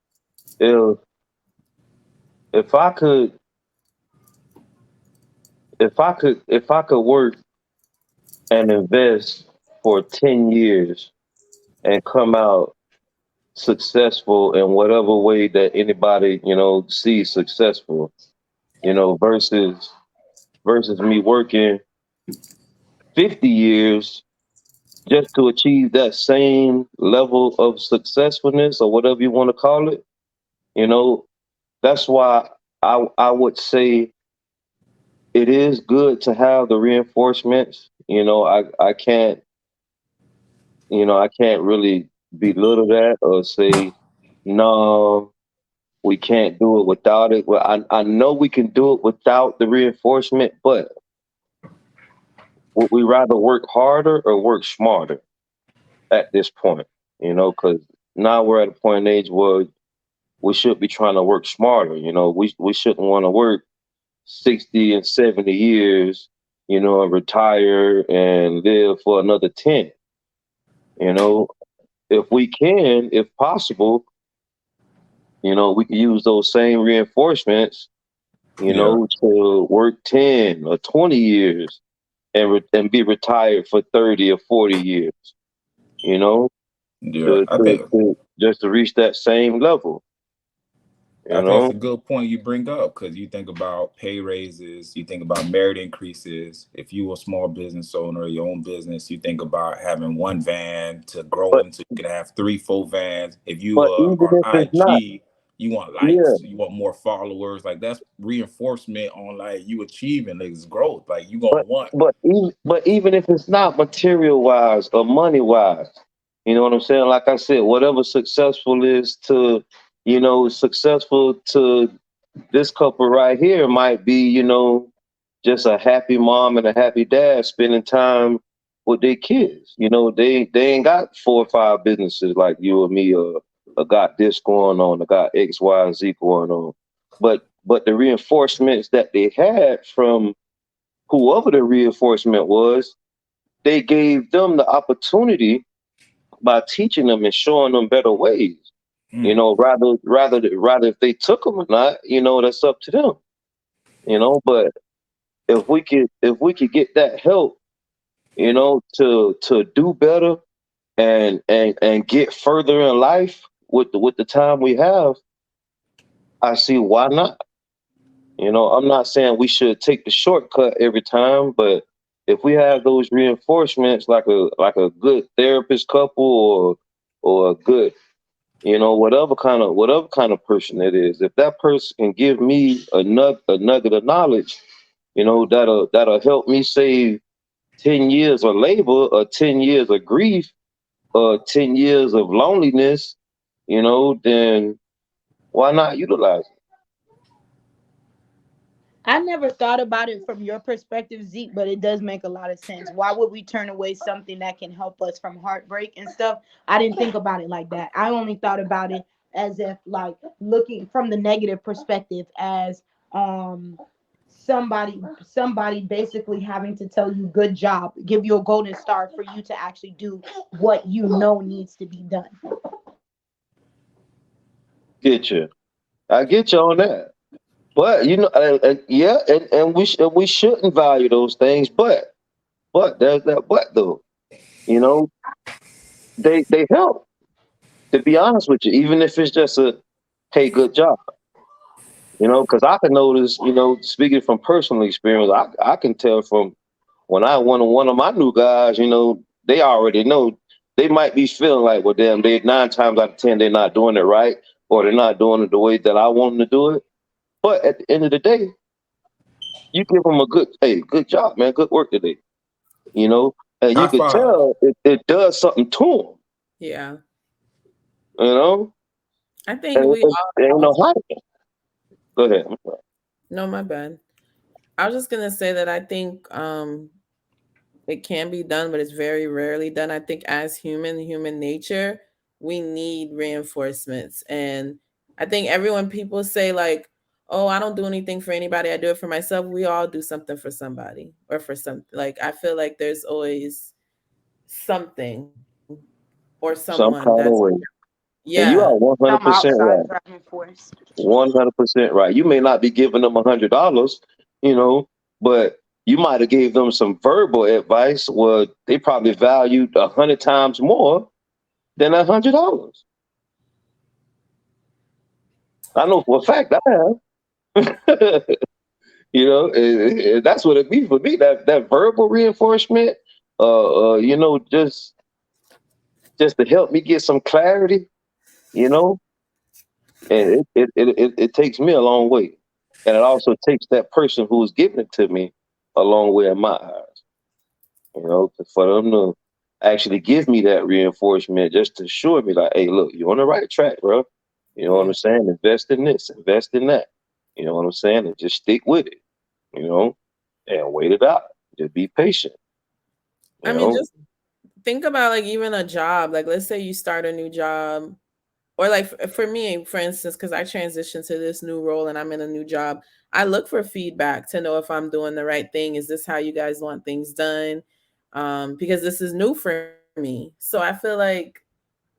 know? If I could, if I could work and invest for 10 years and come out successful in whatever way that anybody, sees successful, versus me working 50 years just to achieve that same level of successfulness or whatever you want to call it, you know, that's why I would say it is good to have the reinforcements. I can't really belittle that or say, no, we can't do it without it. Well, I know we can do it without the reinforcement, but would we rather work harder or work smarter at this point? Because now we're at a point in age where we should be trying to work smarter. We shouldn't want to work 60 and 70 years, and retire and live for another 10. If we can, if possible, You know, we can use those same reinforcements, you Yeah. know, to work 10 or 20 years and be retired for 30 or 40 years, you know, Yeah. just to reach that same level, you I think it's know. a good point you bring up because you think about pay raises, you think about merit increases. If you a small business owner, your own business, you think about having one van to grow But into. You can have 3, 4 vans. If you even are if it's not, IG, you want yeah. likes, you want more followers. Like that's reinforcement on like you achieving this growth. Like you gonna want. But even if it's not material wise or money wise, you know what I'm saying? Like I said, whatever successful is to, you know, successful to this couple right here might be, you know, just a happy mom and a happy dad spending time with their kids. You know, they ain't got 4 or 5 businesses like you or me, or got this going on, or got X, Y, and Z going on. But the reinforcements that they had from whoever the reinforcement was, they gave them the opportunity by teaching them and showing them better ways. You Hmm. know, rather if they took them or not, you know, that's up to them. You know, but if we could get that help, you know, to do better and get further in life with the time we have, I see why not. You know, I'm not saying we should take the shortcut every time, but if we have those reinforcements like a good therapist couple or a good, you know, whatever kind of person it is, if that person can give me a nugget of knowledge, you know, that'll help me save 10 years of labor or 10 years of grief or 10 years of loneliness, you know, then why not utilize it? I never thought about it from your perspective, Zeke, but it does make a lot of sense. Why would we turn away something that can help us from heartbreak and stuff? I didn't think about it like that. I only thought about it as if like looking from the negative perspective as um somebody basically having to tell you good job, give you a golden star for you to actually do what you know needs to be done. Get you. I get you on that. But you know, yeah, and we shouldn't value those things. But there's that but though. You know, they help. To be honest with you, even if it's just a hey, good job. You know, because I can notice. You know, speaking from personal experience, I can tell from when I one of my new guys. You know, they already know they might be feeling like, well, damn, they 9 times out of 10 they're not doing it right, or they're not doing it the way that I want them to do it. But at the end of the day, you give them a good, hey, good job, man, good work today. You know, and you High could five. tell it does something to them. Yeah. You know, I think and we they don't all know how. Go ahead. I'm sorry. no, my bad. I was just gonna say that I think it can be done, but it's very rarely done. I think as human nature, we need reinforcements. And I think everyone people say like, oh, I don't do anything for anybody, I do it for myself. We all do something for somebody or for something. Like I feel like there's always something or someone Some that's kind of way. And yeah. you are one hundred Some percent outside right. driving force. 100% right. You may not be giving them $100, you know, but you might have gave them some verbal advice. Well, they probably valued 100 times more than $100. I know for a fact I have. You know, and that's what it be for me. That verbal reinforcement, you know, just to help me get some clarity, you know, and it takes me a long way, and it also takes that person who's giving it to me a long way in my eyes, you know, for them to actually give me that reinforcement, just to assure me like, hey, look, you're on the right track, bro. You know what Yeah. I'm saying? Invest in this, invest in that. You know what I'm saying? And just stick with it. You know, and wait it out. Just be patient. I You mean, know, just think about like even a job. Like let's say you start a new job or like for me, for instance, because I transitioned to this new role and I'm in a new job, I look for feedback to know if I'm doing the right thing. Is this how you guys want things done? Because this is new for me. So I feel like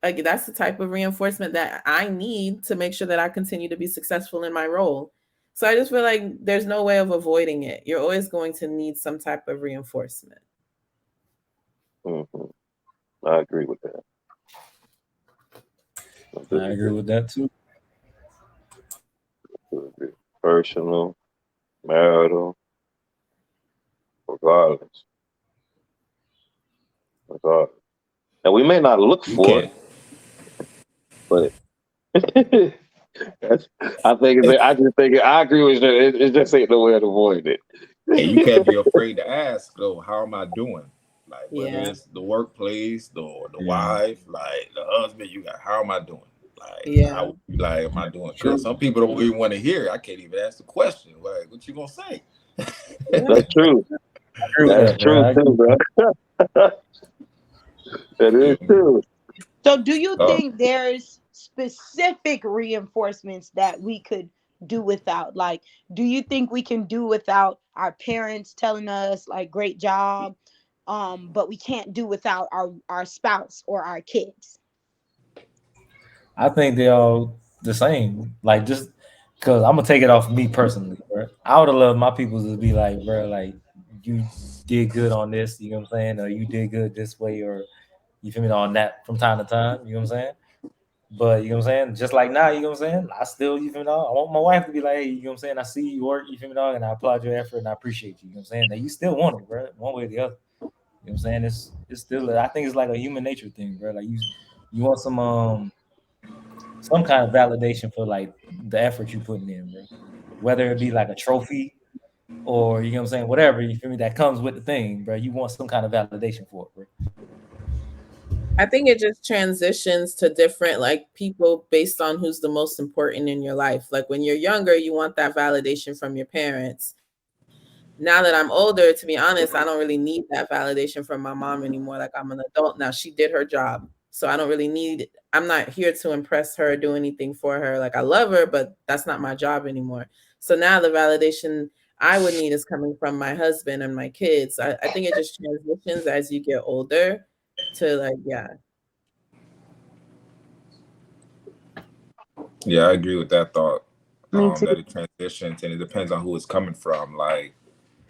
Like that's the type of reinforcement that I need to make sure that I continue to be successful in my role. So I just feel like there's no way of avoiding it. You're always going to need some type of reinforcement. Mm-hmm. I agree with that. I agree with that too. Personal, marital, regardless. And we may not look You for can't. it, but I agree with you. It just ain't no way to avoid it. And you can't be afraid to ask though, how am I doing? Like whether Yeah. it's the workplace, the Yeah. wife, like the husband, you got how am I doing? Like Yeah. how like am I doing? True. Because some people don't even want to hear. I can't even ask the question. Like, what you gonna say? That's true. I agree with That's that, true bro. I too, bro. That is true. So do you Oh. think there's specific reinforcements that we could do without? Like, do you think we can do without our parents telling us like great job, but we can't do without our spouse or our kids? I think they're all the same. Like just because I'm gonna take it off me personally, bro. I would have loved my people to be like, bro, like you did good on this, you know what I'm saying, or you did good this way, or you feel me on that from time to time, you know what I'm saying. But you know what I'm saying, just like now, you know what I'm saying. I still, you feel me, dog. I want my wife to be like, hey, you know what I'm saying. I see you work, you feel me, dog, and I applaud your effort and I appreciate you. You know what I'm saying. That you still want it, bro, one way or the other. You know what I'm saying. It's still, I think it's like a human nature thing, bro. Like you want some kind of validation for like the effort you putting in, bro. Whether it be like a trophy or you know what I'm saying, whatever, you feel me, that comes with the thing, bro. You want some kind of validation for it, bro. I think it just transitions to different like people based on who's the most important in your life. Like when you're younger, you want that validation from your parents. Now that I'm older, to be honest, I don't really need that validation from my mom anymore. Like I'm an adult now. She did her job. So I don't really need I'm not here to impress her, do anything for her. Like I love her, but that's not my job anymore. So now the validation I would need is coming from my husband and my kids. I think it just transitions as you get older to like, yeah. Yeah, I agree with that thought. Me too. That it transitions and it depends on who it's coming from. Like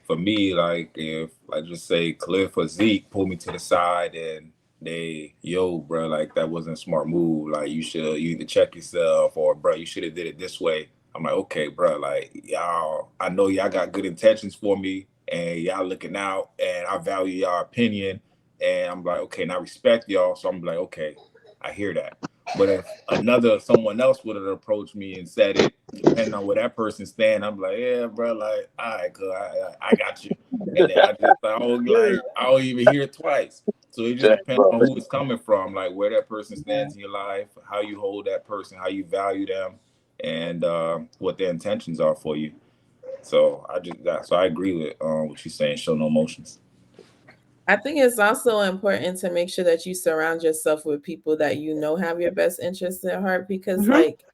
for me, like if like just say Cliff or Zeke pull me to the side and they, yo, bro, like that wasn't a smart move. Like you either check yourself or bro, you should have did it this way. I'm like, okay, bro, like y'all, I know y'all got good intentions for me and y'all looking out and I value y'all opinion. And I'm like, okay, and I respect y'all. So I'm like, okay, I hear that. But if someone else would have approached me and said it, depending on where that person stand, I'm like, yeah, bro, like, all right, cuz I got you. And then I don't even hear it twice. So it just depends on who it's coming from, like where that person stands in your life, how you hold that person, how you value them, and what their intentions are for you. So I agree with what you're saying. Show no emotions. I think it's also important to make sure that you surround yourself with people that you know have your best interests at heart because like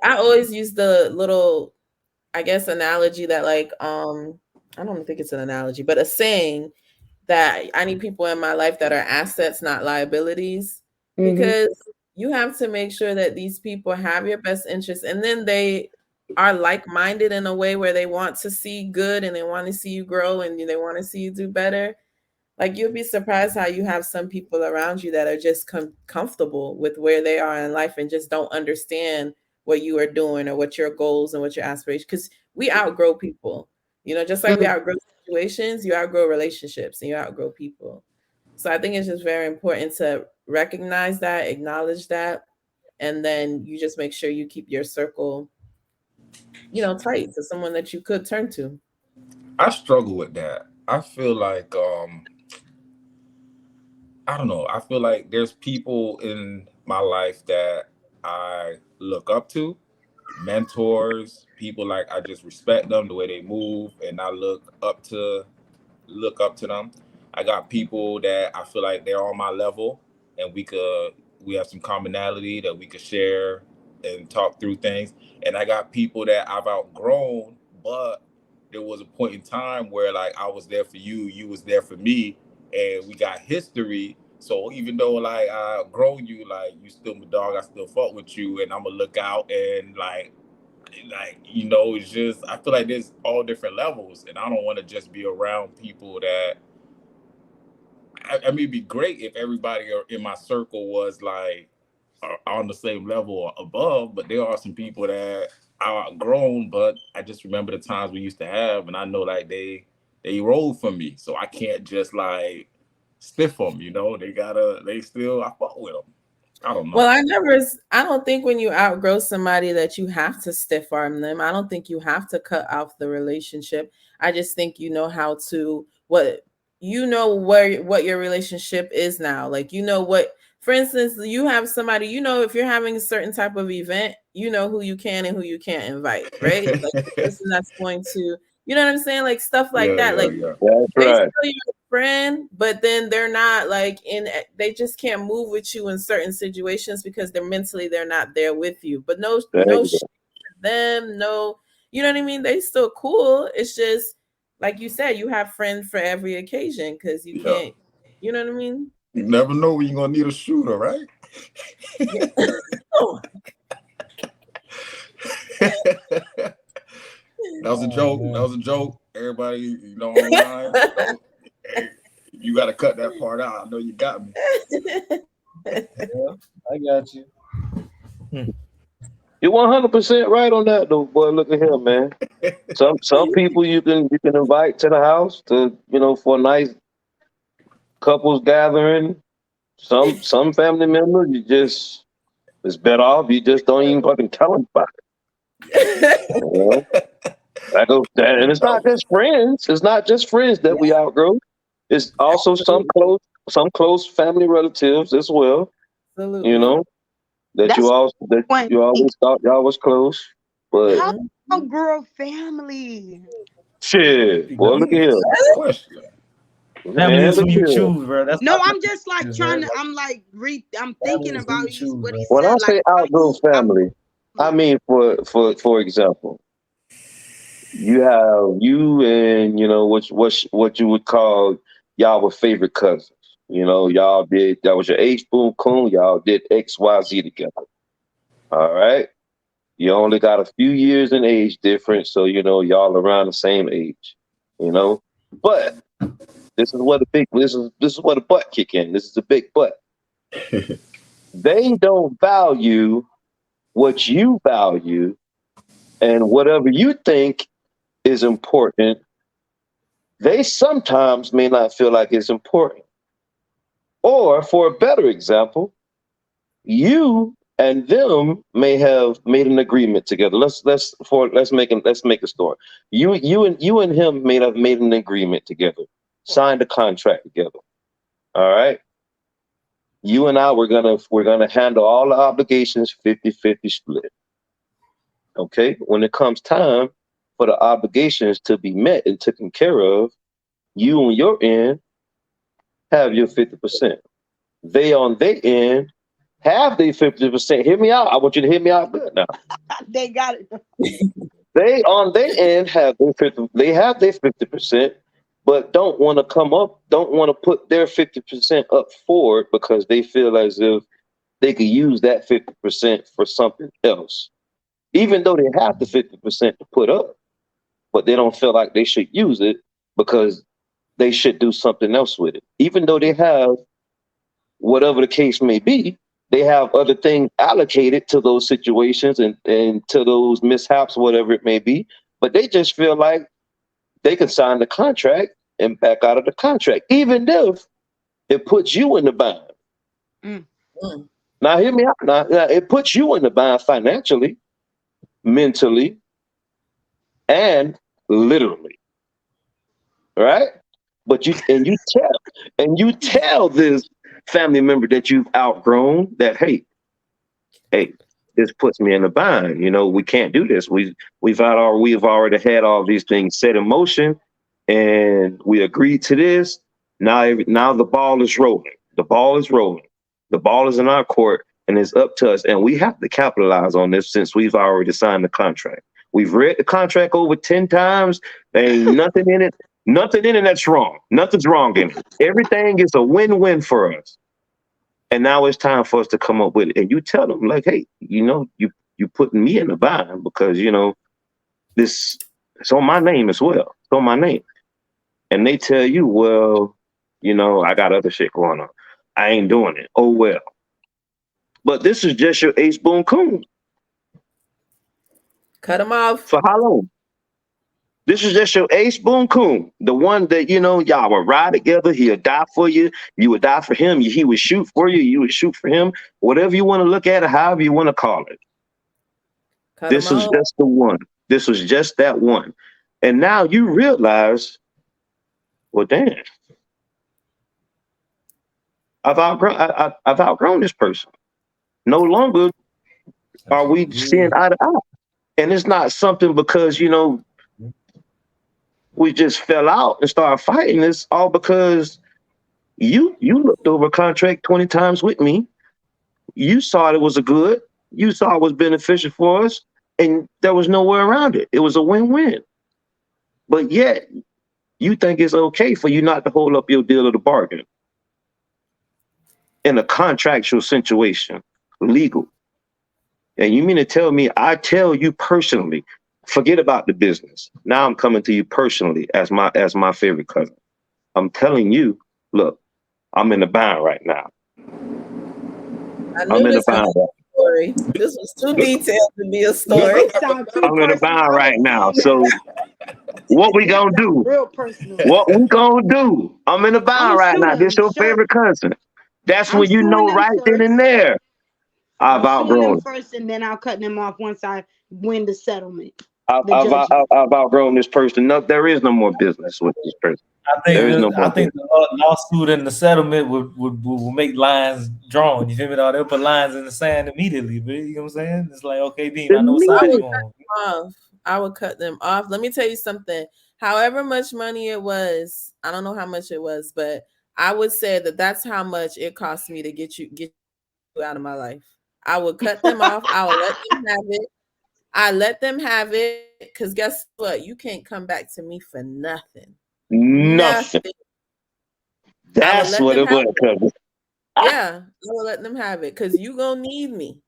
I always use the little I guess analogy that like I don't think it's an analogy, but a saying that I need people in my life that are assets, not liabilities, because you have to make sure that these people have your best interests and then they are like-minded in a way where they want to see good and they want to see you grow and they want to see you do better. Like you'll be surprised how you have some people around you that are just comfortable with where they are in life and just don't understand what you are doing or what your goals and what your aspirations, because we outgrow people, you know, just like we outgrow situations, you outgrow relationships and you outgrow people. So I think it's just very important to recognize that, acknowledge that, and then you just make sure you keep your circle, you know, tight to someone that you could turn to. I struggle with that. I feel like I don't know. I feel like there's people in my life that I look up to, mentors, people like I just respect them the way they move, and I look up to them. I got people that I feel like they're on my level, and we have some commonality that we could share and talk through things. And I got people that I've outgrown, but there was a point in time where like I was there for you, you was there for me, and we got history, So even though like I grown you, like you still my dog, I still fuck with you, and I'm gonna look out and like it's just I feel like there's all different levels, and I don't want to just be around people that. I mean, it'd be great if everybody in my circle was like on the same level or above, but there are some people that are outgrown. But I just remember the times we used to have, and I know like they roll for me, so I can't just like stiff them. They still I fuck with them. I don't know. Well, I don't think when you outgrow somebody that you have to stiff arm them. I don't think you have to cut off the relationship. I just think you know how to what your relationship is now. Like, what, for instance, you have somebody, if you're having a certain type of event, who you can and who you can't invite, right? Like the person that's going to, you know what I'm saying? Like stuff like that. Like That's they right. still your friend, but then they're not like they just can't move with you in certain situations because they're not there with you. But no shit them, no, you know what I mean? They still cool. It's just like you said, you have friends for every occasion because you can't, you know what I mean? You never know when you're gonna need a shooter, right? Oh. That was a joke. That was a joke. Everybody, online. Hey, you got to cut that part out. I know you got me. Yeah, I got you. You're 100% right on that, though, boy. Look at him, man. Some people you can invite to the house to for a nice couples gathering. Some family members it's better off you just don't even fucking tell them about it. And it's not just friends. It's not just friends that we outgrow. It's also some close family relatives as well. Absolutely. That you always thought y'all was close, but how outgrow family? Shit, boy, look at him. Family is who you choose, bro. I'm just like trying to. I'm like I'm thinking about what he said. When I say outgrow family, I mean for example, you have you and what you would call y'all were favorite cousins. Y'all did that was your H boom coon. Y'all did XYZ together. All right. You only got a few years in age difference, so y'all around the same age. But this is where the butt kick in. This is a big butt. They don't value what you value, and whatever you think is important, they sometimes may not feel like it's important. Or for a better example, you and them may have made an agreement together. Let's make a story. You and him may have made an agreement together, signed a contract together. All right. You and I we're gonna handle all the obligations 50-50 split. Okay. When it comes time for the obligations to be met and taken care of, you on your end have your 50%. They on their end have their 50%. Hear me out. I want you to hear me out good now. They got it. They on their end have their 50%. They have their 50%, but don't want to put their 50% up forward because they feel as if they could use that 50% for something else. Even though they have the 50% to put up, but they don't feel like they should use it because they should do something else with it. Even though they have, whatever the case may be, they have other things allocated to those situations and to those mishaps, whatever it may be. But they just feel like they can sign the contract and back out of the contract, even if it puts you in the bind. Now, hear me out. Now, it puts you in the bind financially, mentally, and literally. Right? But you tell this family member that you've outgrown that, hey, this puts me in a bind. We can't do this. We've already had all these things set in motion, and we agreed to this. Now the ball is rolling. The ball is rolling. The ball is in our court, and it's up to us. And we have to capitalize on this since we've already signed the contract. We've read the contract over 10 times. There ain't nothing in it. Nothing in it that's wrong. Nothing's wrong in it. Everything is a win-win for us. And now it's time for us to come up with it. And you tell them, like, hey, you putting me in the bind because, this it's on my name as well. It's on my name. And they tell you, well, I got other shit going on. I ain't doing it. Oh, well. But this is just your Ace Boone Coon. Cut him off. For how long? This is just your Ace Boone Coon, the one that, y'all will ride together. He'll die for you. You would die for him. He would shoot for you. You would shoot for him. Whatever you want to look at it, however you want to call it. Cut This him was off. just the one. This was just that one. And now you realize, well, damn, I've outgrown this person. No longer are we seeing eye to eye. And it's not something because, we just fell out and started fighting. It's all because you looked over a contract 20 times with me. You saw it was a good. You saw it was beneficial for us. And there was no way around it. It was a win-win. But yet, you think it's okay for you not to hold up your deal of the bargain in a contractual situation, legal. And you mean to tell me, I tell you personally, forget about the business. Now I'm coming to you personally as my favorite cousin. I'm telling you, look, I'm in the bind right now. I I'm knew in the this was bind. a story. This was too detailed to be a story. It sound too I'm in the personal. bind I right was now. seeing So what we gonna do? real personal. What we gonna do? I'm in the bind I'ma right sue now. them, This your sure. favorite cousin. That's I'm when you suing know them right then first. and there. I've I'm suing outgrown them it. first, and then I'll cut them off once I win the settlement. I've The judgment. outgrown this person. No, there is no more business with this person. I think There is no more I think the lawsuit and the settlement would make lines drawn. You feel me? They'll put lines in the sand immediately. But you know what I'm saying? It's like, okay, Beam, I know what side you on. Off. I would cut them off. Let me tell you something. However much money it was, I don't know how much it was, but I would say that's how much it cost me to get you out of my life. I would cut them off. I would let them have it. I let them have it because guess what? You can't come back to me for nothing. Nothing. That's what it was, cousin. Yeah, I will let them have it because you gonna need me,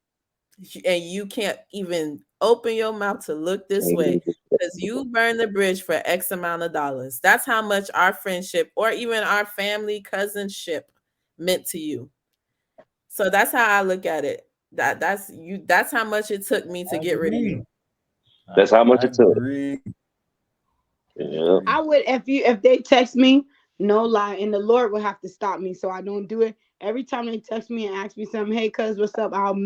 and you can't even open your mouth to look this way because you burn the bridge for X amount of dollars. That's how much our friendship or even our family cousinship meant to you. So that's how I look at it. That's you. That's how much it took me to get rid of you. That's how much it took. Yeah. I would if they text me, no lie, and the Lord would have to stop me so I don't do it. Every time they text me and ask me something, hey, cuz, what's up? I'll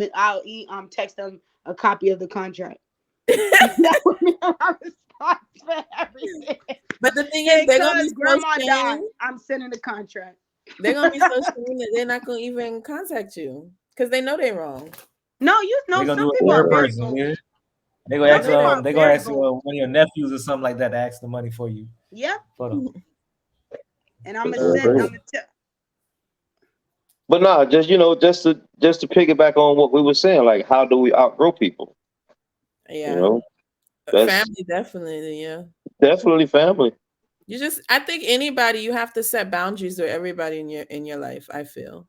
text them a copy of the contract. That would be my response for everything. But the thing is, they're gonna be so grandma died. ashamed. I'm sending the contract. They're gonna be so ashamed that they're not gonna even contact you because they know they're wrong. No, you know, They're gonna some do people a are third very person. vocal. Yeah. They're gonna ask Some people are they're gonna very ask vocal. one of your nephews or something like that to ask the money for you. Yeah. For them. And I'm gonna tell. But no, just to piggyback on what we were saying, like how do we outgrow people? Yeah. That's Family, definitely, yeah. definitely family. I think anybody, you have to set boundaries with everybody in your life, I feel.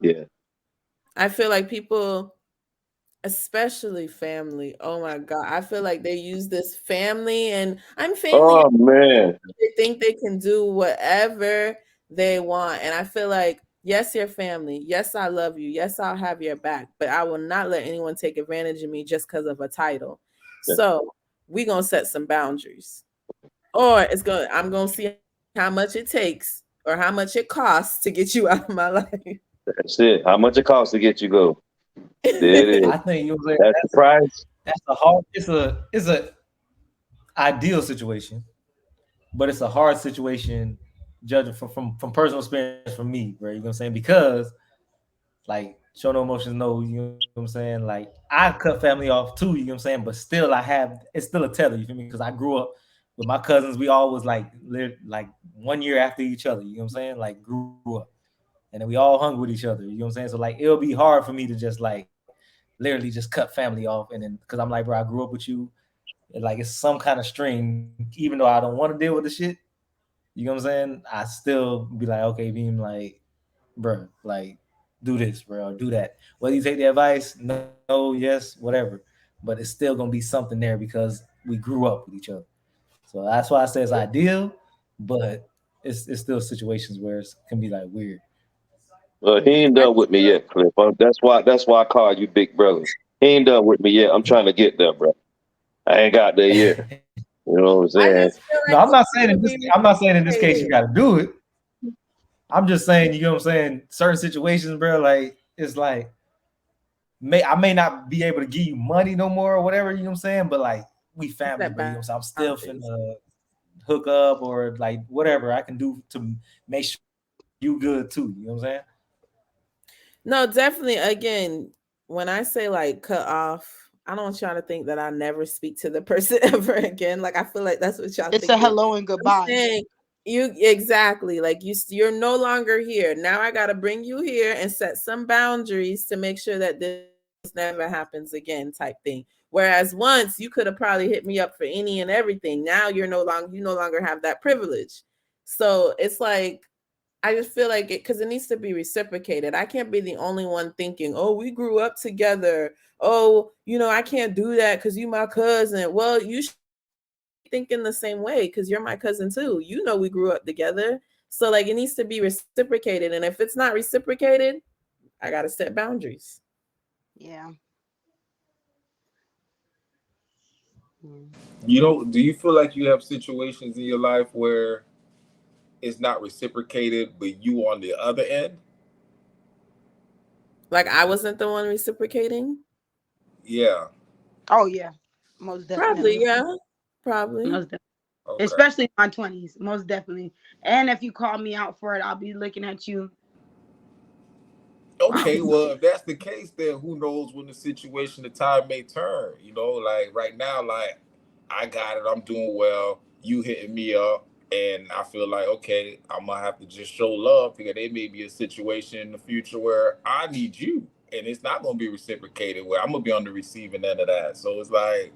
Yeah. I feel like people, especially family, oh my God, I feel like they use this family and I'm family. Oh man. They think they can do whatever they want. And I feel like, yes, your family. Yes, I love you. Yes, I'll have your back. But I will not let anyone take advantage of me just because of a title. Yeah. So we're going to set some boundaries. Or I'm going to see how much it takes or how much it costs to get you out of my life. That's it. How much it costs to get you go. There it is. I think that's the price. That's a hard. It's a ideal situation, but it's a hard situation, judging from personal experience from me, right? You know what I'm saying? Because like show no emotions, no, you know what I'm saying? Like I cut family off too, you know what I'm saying? But still it's still a tether, you feel me? Because I grew up with my cousins, we always lived like 1 year after each other, you know what I'm saying? Like grew up. And then we all hung with each other, you know what I'm saying? So like it'll be hard for me to just like literally just cut family off, and then because I'm like, bro, I grew up with you, and like it's some kind of string, even though I don't want to deal with the shit, you know what I'm saying? I still be like, okay, Beam, like, bro, like do this, bro, do that. Whether you take the advice, no, yes, whatever, but it's still gonna be something there because we grew up with each other. So that's why I say it's ideal, but it's still situations where it can be like weird. He ain't done with me yet, Cliff. That's why I call you big brother. He ain't done with me yet. I'm trying to get there, bro. I ain't got there yet. You know what I'm I saying? just feel No, like I'm not we saying in should this. be I'm not saying in this case you reciprocated. got to do it. I'm just saying, you know what I'm saying. Certain situations, bro, like it's like I may not be able to give you money no more or whatever, you know what I'm saying. But like we family, Set bro. You know what I'm saying. I'm still boundaries. finna hook up or like whatever I can do to make sure you good too. You know what I'm saying. No, definitely. Again, when I say like cut off, I don't want y'all to think that I never speak to the person ever again. Like I feel like that's what y'all It's a thinking. hello and I'm goodbye. saying you exactly like you're no longer here. Now I got to bring you here and set some boundaries to make sure that this never happens again, type thing. Whereas once you could have probably hit me up for any and everything. Now you no longer have that privilege. So it's like I just feel like it because it needs to be reciprocated. I can't be the only one thinking, oh, we grew up together. Oh, I can't do that because you my cousin. Well, you should be thinking the same way because you're my cousin too. You know we grew up together. So like it needs to be reciprocated. And if it's not reciprocated, I gotta set boundaries. Yeah. Do you feel like you have situations in your life where it's not reciprocated, but you on the other end? Like I wasn't the one reciprocating? Yeah. Oh yeah. Most Probably, definitely. yeah. Probably. Most definitely. Okay. Especially in my 20s. Most definitely. And if you call me out for it, I'll be looking at you. Okay, well, if that's the case, then who knows when the time may turn? Like right now, like I got it, I'm doing well, you hitting me up, and I feel like, okay, I'm gonna have to just show love because there may be a situation in the future where I need you, and it's not gonna be reciprocated, where I'm gonna be on the receiving end of that. So it's like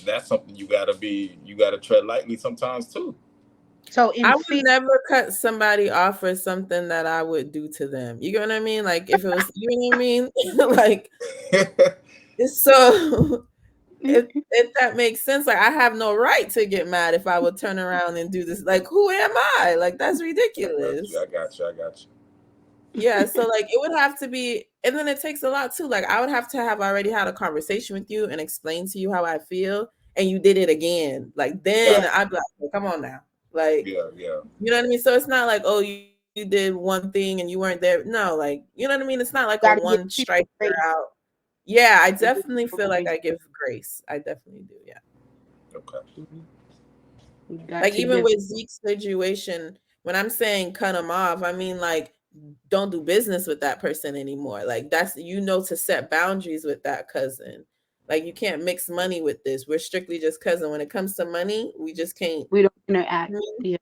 that's something you gotta tread lightly sometimes too. So I would never cut somebody off for something that I would do to them. You get what I mean? Like if it was, you know what I mean? Like so if that makes sense, like I have no right to get mad if I would turn around and do this. Like who am I? Like that's ridiculous. I got you. Yeah, so like it would have to be, and then it takes a lot too. Like I would have to have already had a conversation with you and explain to you how I feel, and you did it again. Like then I'd be like, well, come on now. Like, yeah. You know what I mean? So it's not like, oh, you did one thing and you weren't there. No, like, you know what I mean? It's not like a one strike out. Yeah, I definitely feel like I give grace. I definitely do. Yeah. Okay. Like even with Zeke's situation, when I'm saying cut him off, I mean like don't do business with that person anymore. Like that's to set boundaries with that cousin. Like you can't mix money with this. We're strictly just cousin. When it comes to money, we just can't. We don't interact. Yeah.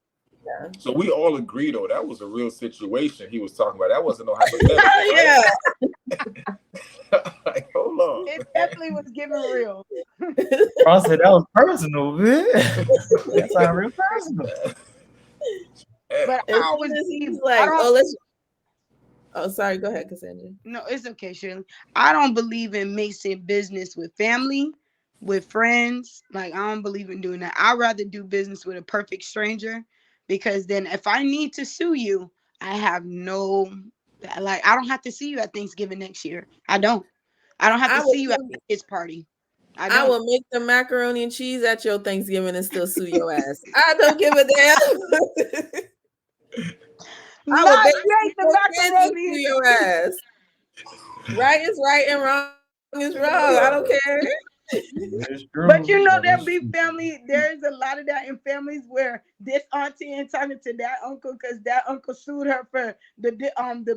So we all agree though that was a real situation he was talking about. That wasn't no hypothetical. Yeah. Like, hold on. It definitely was given real. I said that was personal, man. That sounded real personal. But I always like, oh, sorry. Go ahead, Cassandra. No, it's okay, Shirley. I don't believe in mixing business with family, with friends. Like I don't believe in doing that. I'd rather do business with a perfect stranger, because then if I need to sue you, I have I don't have to see you at Thanksgiving next year. I don't have to see you at his party. I will make the macaroni and cheese at your Thanksgiving and still sue your ass. I don't give a damn. I will make the macaroni and your ass. Right is right and wrong is wrong. I don't care. But you know there'll be family. There's a lot of that in families where this auntie ain't talking to that uncle because that uncle sued her for the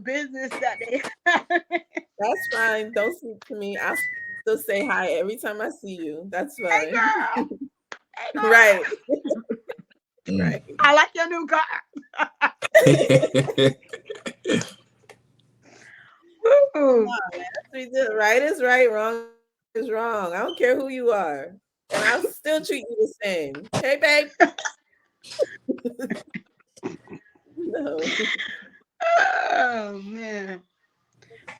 business that they have. That's fine. Don't speak to me. I'll still say hi every time I see you. That's fine. Hey girl. Right. Right. I like your new car. Right is right, wrong is wrong. I don't care who you are. And I'll still treat you the same. Hey, babe. No. Oh man.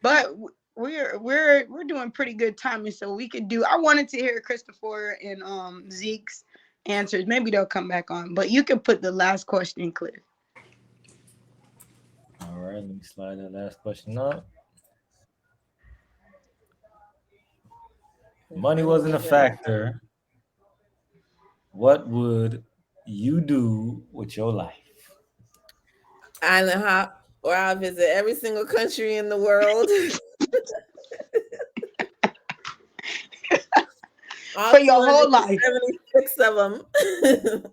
But we're doing pretty good timing, so we could do. I wanted to hear Christopher and Zeke's answers. Maybe they'll come back on. But you can put the last question, Cliff. All right, let me slide that last question up. Money wasn't a factor. What would you do with your life? Island hop, or I'll visit every single country in the world. All For your whole life. 76 of them.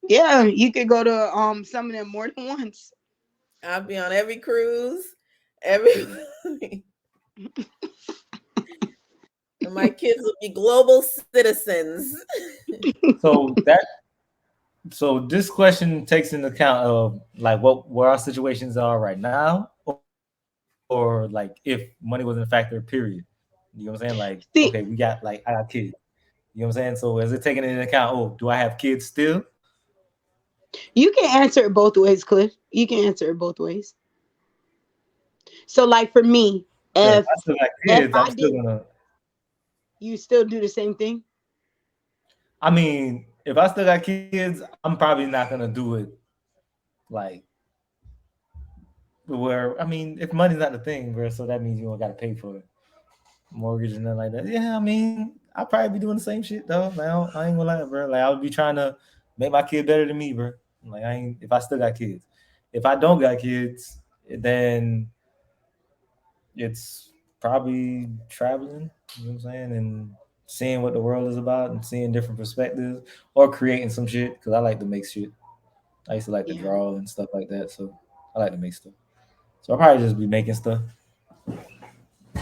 Yeah, you could go to some of them more than once. I'll be on every cruise, every. And my kids will be global citizens. So this question takes into account of like where our situations are right now, or like if money wasn't a factor, period. You know what I'm saying? Like, okay, we got like I got kids. You know what I'm saying? So is it taking into account? Oh, do I have kids still? You can answer it both ways, Cliff. You can answer it both ways. So, like for me, if I still got kids, I'm still gonna. You still do the same thing? I mean, if I still got kids, I'm probably not gonna do it like where. I mean, if money's not the thing, bro, so that means you don't got to pay for it. Mortgage and nothing like that. Yeah, I mean, I'll probably be doing the same shit though. Like, I ain't gonna lie, bro. Like, I would be trying to make my kid better than me, bro. Like, if I still got kids. If I don't got kids, then it's probably traveling, you know what I'm saying, and seeing what the world is about and seeing different perspectives, or creating some shit, because I like to make shit. I used to like to draw and stuff like that, so I like to make stuff. So I'll probably just be making stuff.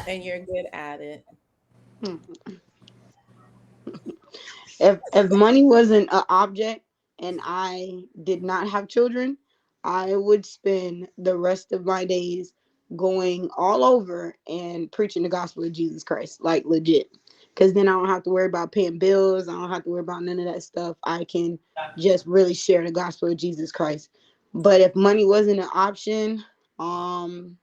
And you're good at it. If money wasn't an object and I did not have children, I would spend the rest of my days going all over and preaching the gospel of Jesus Christ, like legit. Because then I don't have to worry about paying bills. I don't have to worry about none of that stuff. I can just really share the gospel of Jesus Christ. But if money wasn't an option, and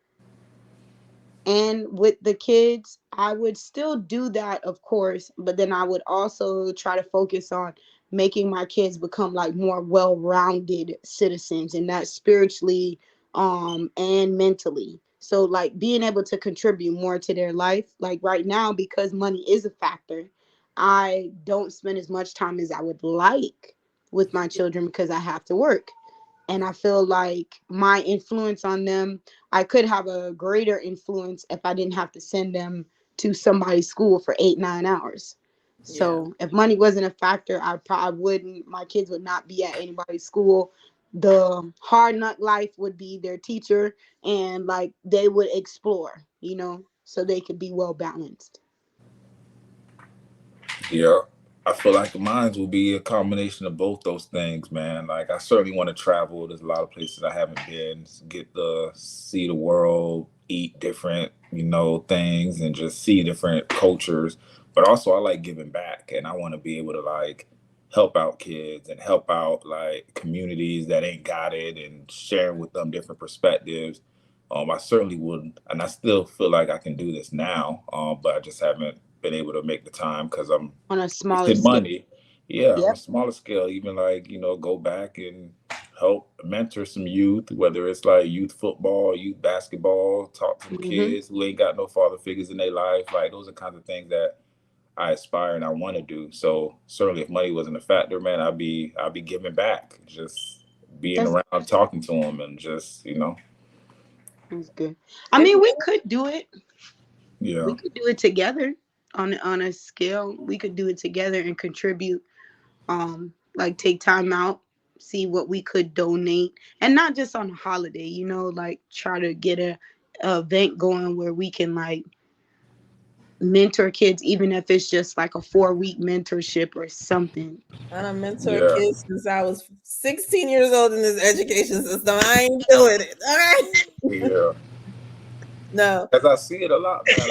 with the kids, I would still do that, of course, but then I would also try to focus on making my kids become like more well-rounded citizens, and that spiritually and mentally. So like being able to contribute more to their life. Like right now, because money is a factor, I don't spend as much time as I would like with my children because I have to work. And I feel like my influence on them, I could have a greater influence if I didn't have to send them to somebody's school for 8-9 hours. So if money wasn't a factor, I probably wouldn't. My kids would not be at anybody's school. The hard nut life would be their teacher, and like they would explore, you know, so they could be well balanced. Yeah. I feel like mine will be a combination of both those things, man. Like I certainly want to travel. There's a lot of places I haven't been. Get to see the world, eat different, things, and just see different cultures. But also, I like giving back, and I want to be able to like help out kids and help out like communities that ain't got it, and share with them different perspectives. I certainly would, and I still feel like I can do this now, but I just haven't been able to make the time because I'm on a smaller scale. Money. Yeah, on a smaller scale, even like, go back and help mentor some youth, whether it's like youth football, youth basketball, talk to some kids who ain't got no father figures in their life. Like those are kinds of things that I aspire and I want to do. So certainly if money wasn't a factor, man, I'd be giving back, just being around, talking to them, and just, That's good. I mean, we could do it. Yeah. We could do it together. On a scale, we could do it together and contribute, like take time out, see what we could donate, and not just on a holiday, like try to get a event going where we can like mentor kids, even if it's just like a 4-week mentorship or something. I done mentored kids since I was 16 years old in this education system. I ain't doing it. All right. Yeah. No. Because I see it a lot, man.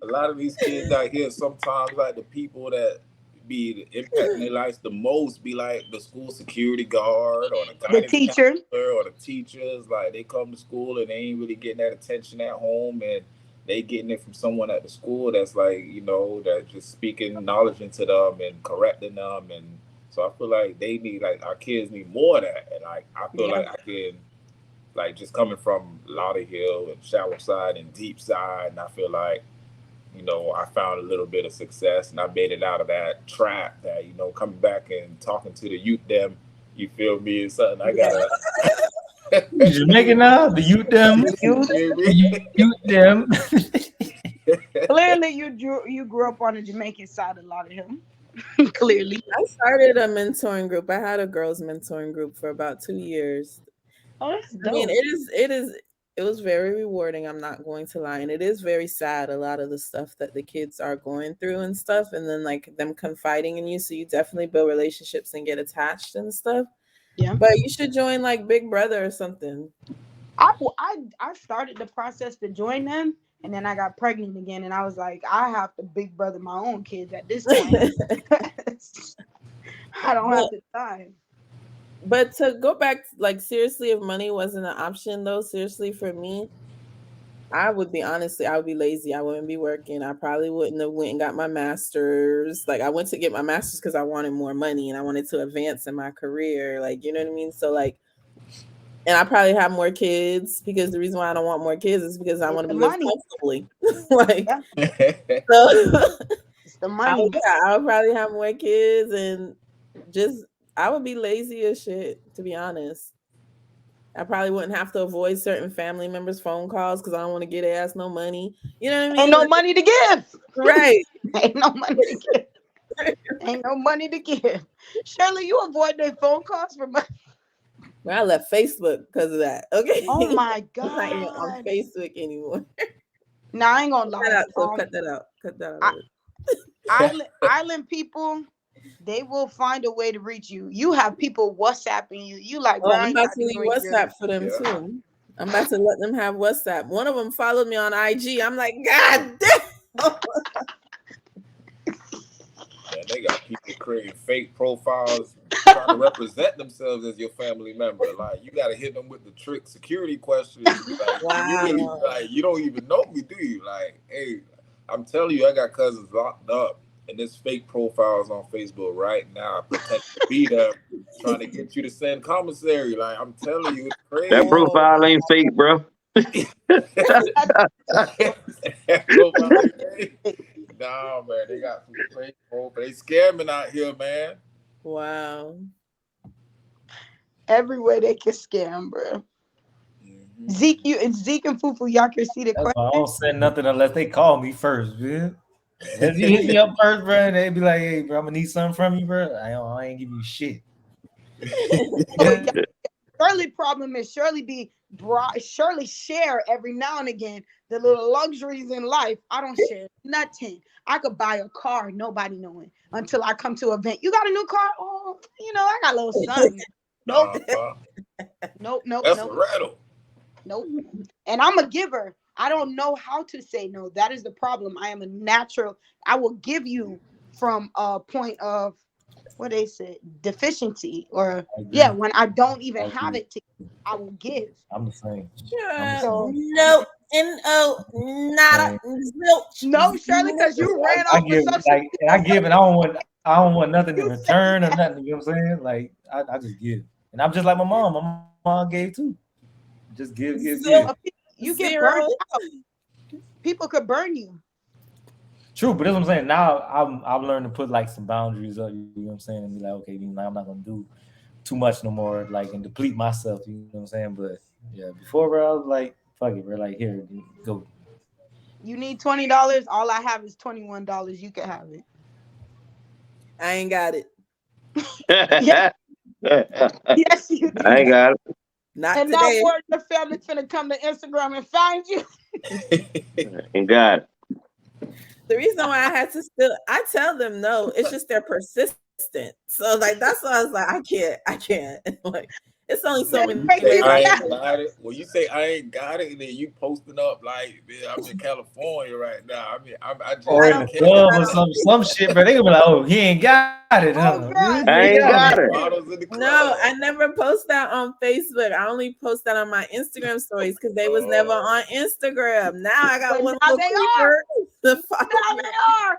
A lot of these kids out here, sometimes like the people that be impacting their lives the most be like the school security guard or the The guidance teacher. counselor or the teachers. Like they come to school and they ain't really getting that attention at home, and they getting it from someone at the school that's like, you know, that just speaking knowledge into them and correcting them. And so I feel like they need, like, our kids need more of that. And like I feel Yeah. like I can, like, just coming from Lauderhill and Shallow Side and Deep Side, and I feel like, you know, I found a little bit of success and I made it out of that trap that, you know, coming back and talking to the youth them, you feel me, is something I gotta You Jamaican now? The youth them. You feel me? Youth them. Clearly, you grew up on the Jamaican side a lot of him. Clearly. I started a mentoring group. I had a girls mentoring group for about 2 years. Oh, that's I mean, dope. it was very rewarding. I'm not going to lie. And it is very sad, a lot of the stuff that the kids are going through and stuff. And then like them confiding in you. So you definitely build relationships and get attached and stuff. Yeah. But you should join like Big Brother or something. I started the process to join them, and then I got pregnant again, and I was like, I have to Big Brother my own kids at this point. I don't have the time. But to go back, like seriously, if money wasn't an option though, seriously for me, I would be lazy. I wouldn't be working. I probably wouldn't have went and got my master's. Like I went to get my master's because I wanted more money and I wanted to advance in my career. Like, you know what I mean? So like, and I probably have more kids because the reason why I don't want more kids is because I want to live comfortably. Like, so it's the money. I would probably have more kids and just, I would be lazy as shit, to be honest. I probably wouldn't have to avoid certain family members' phone calls because I don't want to get their ass no money. You know what I mean? Ain't no money to give. Right. Ain't no money to give. Ain't no money to give. Shirley, you avoid their phone calls for money. Well, I left Facebook because of that. Okay. Oh my God. I'm not even on Facebook anymore. No, I ain't gonna lie. Cut that out. Cut that out. Island people, they will find a way to reach you. You have people WhatsApping you. You like, I'm about to leave WhatsApp for them too. I'm about to let them have WhatsApp. One of them followed me on IG. I'm like, God damn. Man, they got people creating fake profiles trying to represent themselves as your family member. Like, you got to hit them with the trick security questions. Like, wow. You don't even know me, do you? Like, hey, I'm telling you, I got cousins locked up, and this fake profiles on Facebook right now, pretend to be them, trying to get you to send commissary. Like, I'm telling you, it's crazy. That profile ain't fake, bro. Nah, man, they got some fake profile. They scamming out here, man. Wow. Everywhere they can scam, bro. Mm-hmm. Zeke and Fufu, y'all can see the question. I don't send nothing unless they call me first, man. If you hit me up first, bro, and they be like, "Hey, bro, I'm gonna need something from you, bro." I ain't give you shit. Shirley problem is Shirley share every now and again the little luxuries in life. I don't share nothing. I could buy a car, nobody knowing, until I come to an event. You got a new car? Oh, I got a little son. Nope. Nope. That's a rattle. Nope. And I'm a giver. I don't know how to say no. That is the problem. I am a natural. I will give you from a point of what they said, deficiency, or when I don't even have it, I will give. I'm the same. So, no, not no, Shirley, because you ran off give, of like, and I give, and I don't want nothing in return or nothing. You know what I'm saying? Like, I just give, and I'm just like my mom. My mom gave too. Just give. You get burned out. People could burn you. True, but that's what I'm saying. Now I've learned to put like some boundaries up. You know what I'm saying? And be like, okay, I'm not gonna do too much no more, like, and deplete myself. You know what I'm saying? But yeah, before, bro, I was like, fuck it, bro. Like, here, go. You need $20. All I have is $21. You can have it. I ain't got it. Yes, you do. I ain't got it. Not and today. now your family's finna come to Instagram and find you. Ain't got it. The reason why I tell them no, it's just they're persistent. So like that's why I was like, I can't. Like, It's only so many Break Say it I ways. down. ain't got it. Well, you say I ain't got it, and then you posting up like, man, I'm in California right now. I mean, I just Or I in don't the post can't. club or that on some shit, bro. They gonna be like, oh, he ain't got it, huh? Oh God, I He ain't got got it. it. Bottles in the club. No, I never post that on Facebook. I only post that on my Instagram stories because they was never on Instagram. Now I got but one now little they are. creeper. The fuck? Now they are.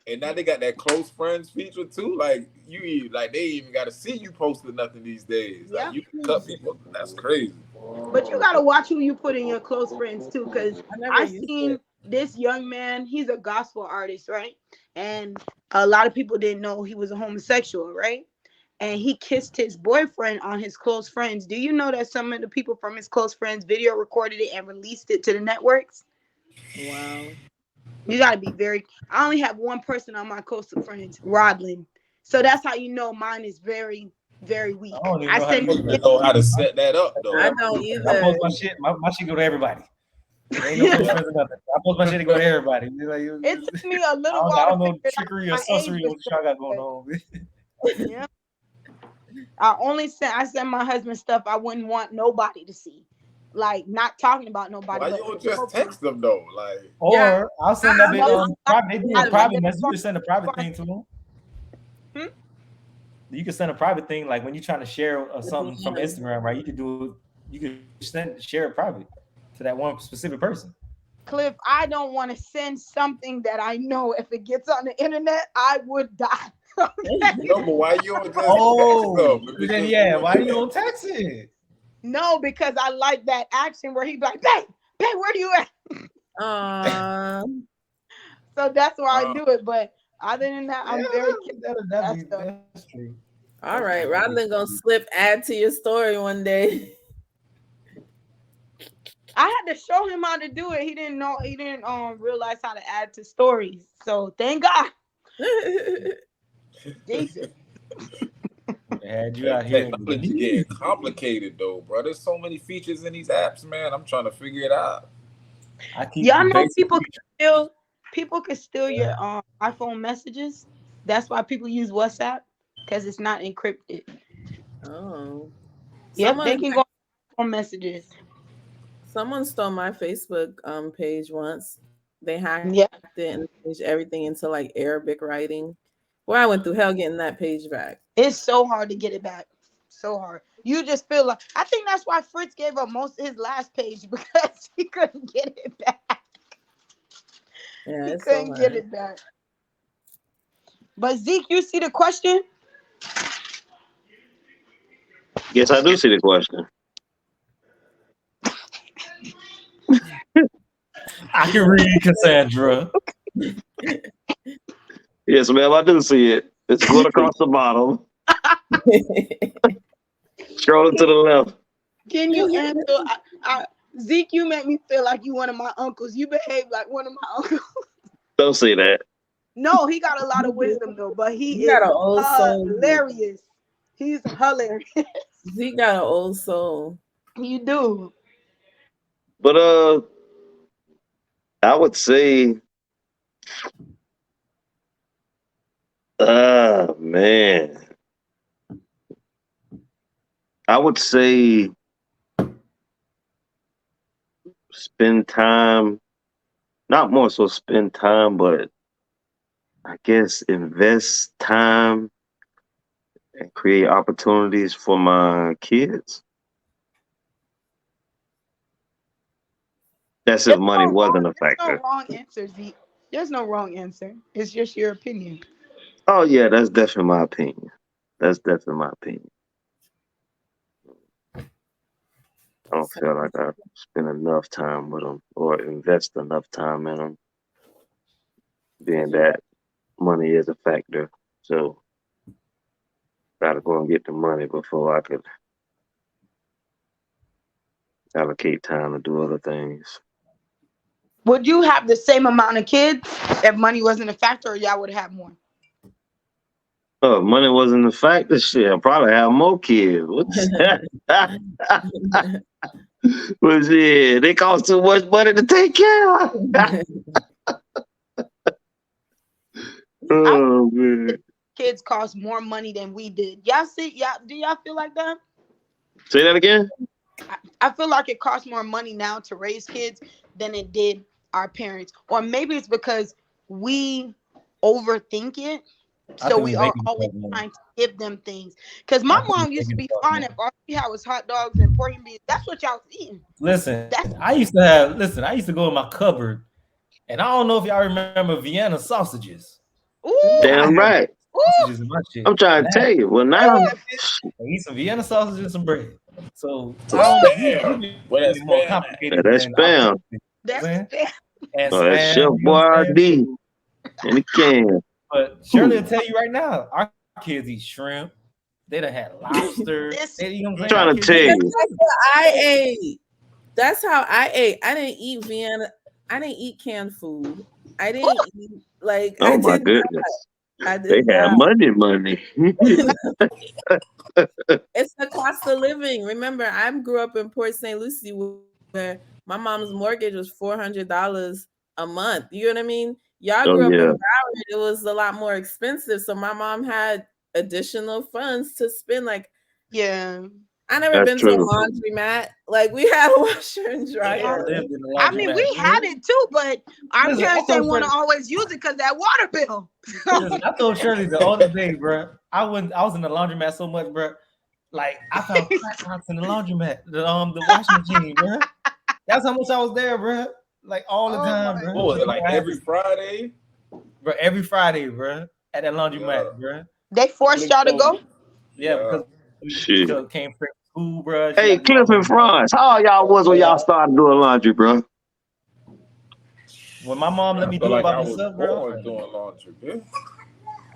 And now they got that close friends feature too. Like like they even got to see you posting nothing these days. Yep. Like you can cut people. That's crazy. But you gotta watch who you put in your close friends too, because I never I used seen it. this young man. He's a gospel artist, right? And a lot of people didn't know he was a homosexual, right? And he kissed his boyfriend on his close friends. Do you know that some of the people from his close friends video recorded it and released it to the networks? Wow. You gotta be very. I only have one person on my close friends, Rodlin. So that's how you know mine is very, very weak. I don't even I know how to send You use to it. know how to set that up though. I don't I either. post my shit. My shit go to everybody. There ain't no close friends or nothing. I post my shit to go to everybody. Like, It took me a I little don't while to know figure it out. trickery or My age sorcery or was what y'all got going on. yeah. I send my husband stuff I wouldn't want nobody to see. Like not talking about nobody, Why but you don't just text them though? Like Yeah. Or I'll send that bit no, private. They do a I like private that message. You part. can send a private thing to them. Hmm? You can send a private thing like when you're trying to share something from Yeah. Instagram, right? You could do it. You could share it private to that one specific person. Cliff, I don't want to send something that I know if it gets on the internet, I would die. Okay? no, but why you don't just Oh, text them? If it's then just yeah. going Why in you there? don't text it? No, because I like that action where he be like, babe, where do you at? So that's why I do it. But other than that, I'm very That's true. All right, Rodlin gonna slip add to your story one day. I had to show him how to do it. He didn't know. He didn't realize how to add to stories. So thank God. Jesus. Had you out here in the Technology getting complicated though, bro. There's so many features in these apps, man. I'm trying to figure it out. I keep Y'all the know basic people can steal your iPhone messages. That's why people use WhatsApp because it's not encrypted. Oh. Yep, they can go on messages. Someone stole my Facebook page once. They hacked Yeah. it and changed everything into like Arabic writing. Well, I went through hell getting that page back. It's so hard to get it back. So hard. You just feel like I think that's why Fritz gave up most of his last page because he couldn't get it back. Yeah, He it's couldn't so get hard. it back. But Zeke, you see the question? Yes, I do see the question. I can read Cassandra. Yes, ma'am, I do see it. It's going across the bottom. Scrolling to the left. Can you answer? Zeke, you make me feel like you one of my uncles. You behave like one of my uncles. Don't say that. No, he got a lot of wisdom though, but he You got is an old soul. hilarious. He's hilarious. He got an old soul. You do. But I would say, man, I would say spend time, not more so spend time, but I guess invest time and create opportunities for my kids. That's if money wasn't a There's factor. no wrong answer, Zeke. There's no wrong answer. It's just your opinion. Oh yeah, that's definitely my opinion. That's definitely my opinion. I don't feel like I spend enough time with them or invest enough time in them, being that money is a factor. So gotta go and get the money before I could allocate time to do other things. Would you have the same amount of kids if money wasn't a factor, or y'all would have more? Oh, if money wasn't a factor, shit, I'd probably have more kids. What's that? But yeah, they cost too much money to take care of. Oh man. Kids cost more money than we did. Y'all see? Do y'all feel like that? Say that again. I feel like it costs more money now to raise kids than it did our parents. Or maybe it's because we overthink it. So we are always trying to give them things. Because my mom used to be fine if all she had was hot dogs and pork and beans. That's what y'all was eating. Listen, I used to go in my cupboard, and I don't know if y'all remember Vienna sausages. Ooh, Damn right. Sausages in my shit. I'm trying to tell you. Well, now I eat some Vienna sausages and some bread. So What that's more complicated. that's spam. that's And Oh, that's spam, Chef you know what I'm saying? Boyardee in the can. But Shirley will tell you right now, our kids eat shrimp. They done had lobster. You know what I'm trying to tell you. That's what I ate. That's how I ate. I didn't eat Vienna. I didn't eat canned food. I didn't eat like. Oh I my did goodness. not. They had money. It's the cost of living. Remember, I grew up in Port St. Lucie where my mom's mortgage was $400 a month. You know what I mean? Y'all grew up in Broward. It was a lot more expensive. So my mom had additional funds to spend. Like, yeah. I never been to a laundromat. Like, we had a washer and dryer. I mean, we had it too, but our parents didn't want to always use it because that water bill. Listen, I told Shirley the other day, bro. I was in the laundromat so much, bro. Like, I found crack rocks in the laundromat, the washing machine, bro. That's how much I was there, bro. Like all the time, bro. What was it, like every Friday? Bro, every Friday, bro, at that laundromat, bro. They forced y'all to go? Yeah, because we came from school, bro. Hey, Cliff and Franz, how y'all was when y'all started doing laundry, bro? When my mom let me do it by myself, bro. Doing laundry, bro.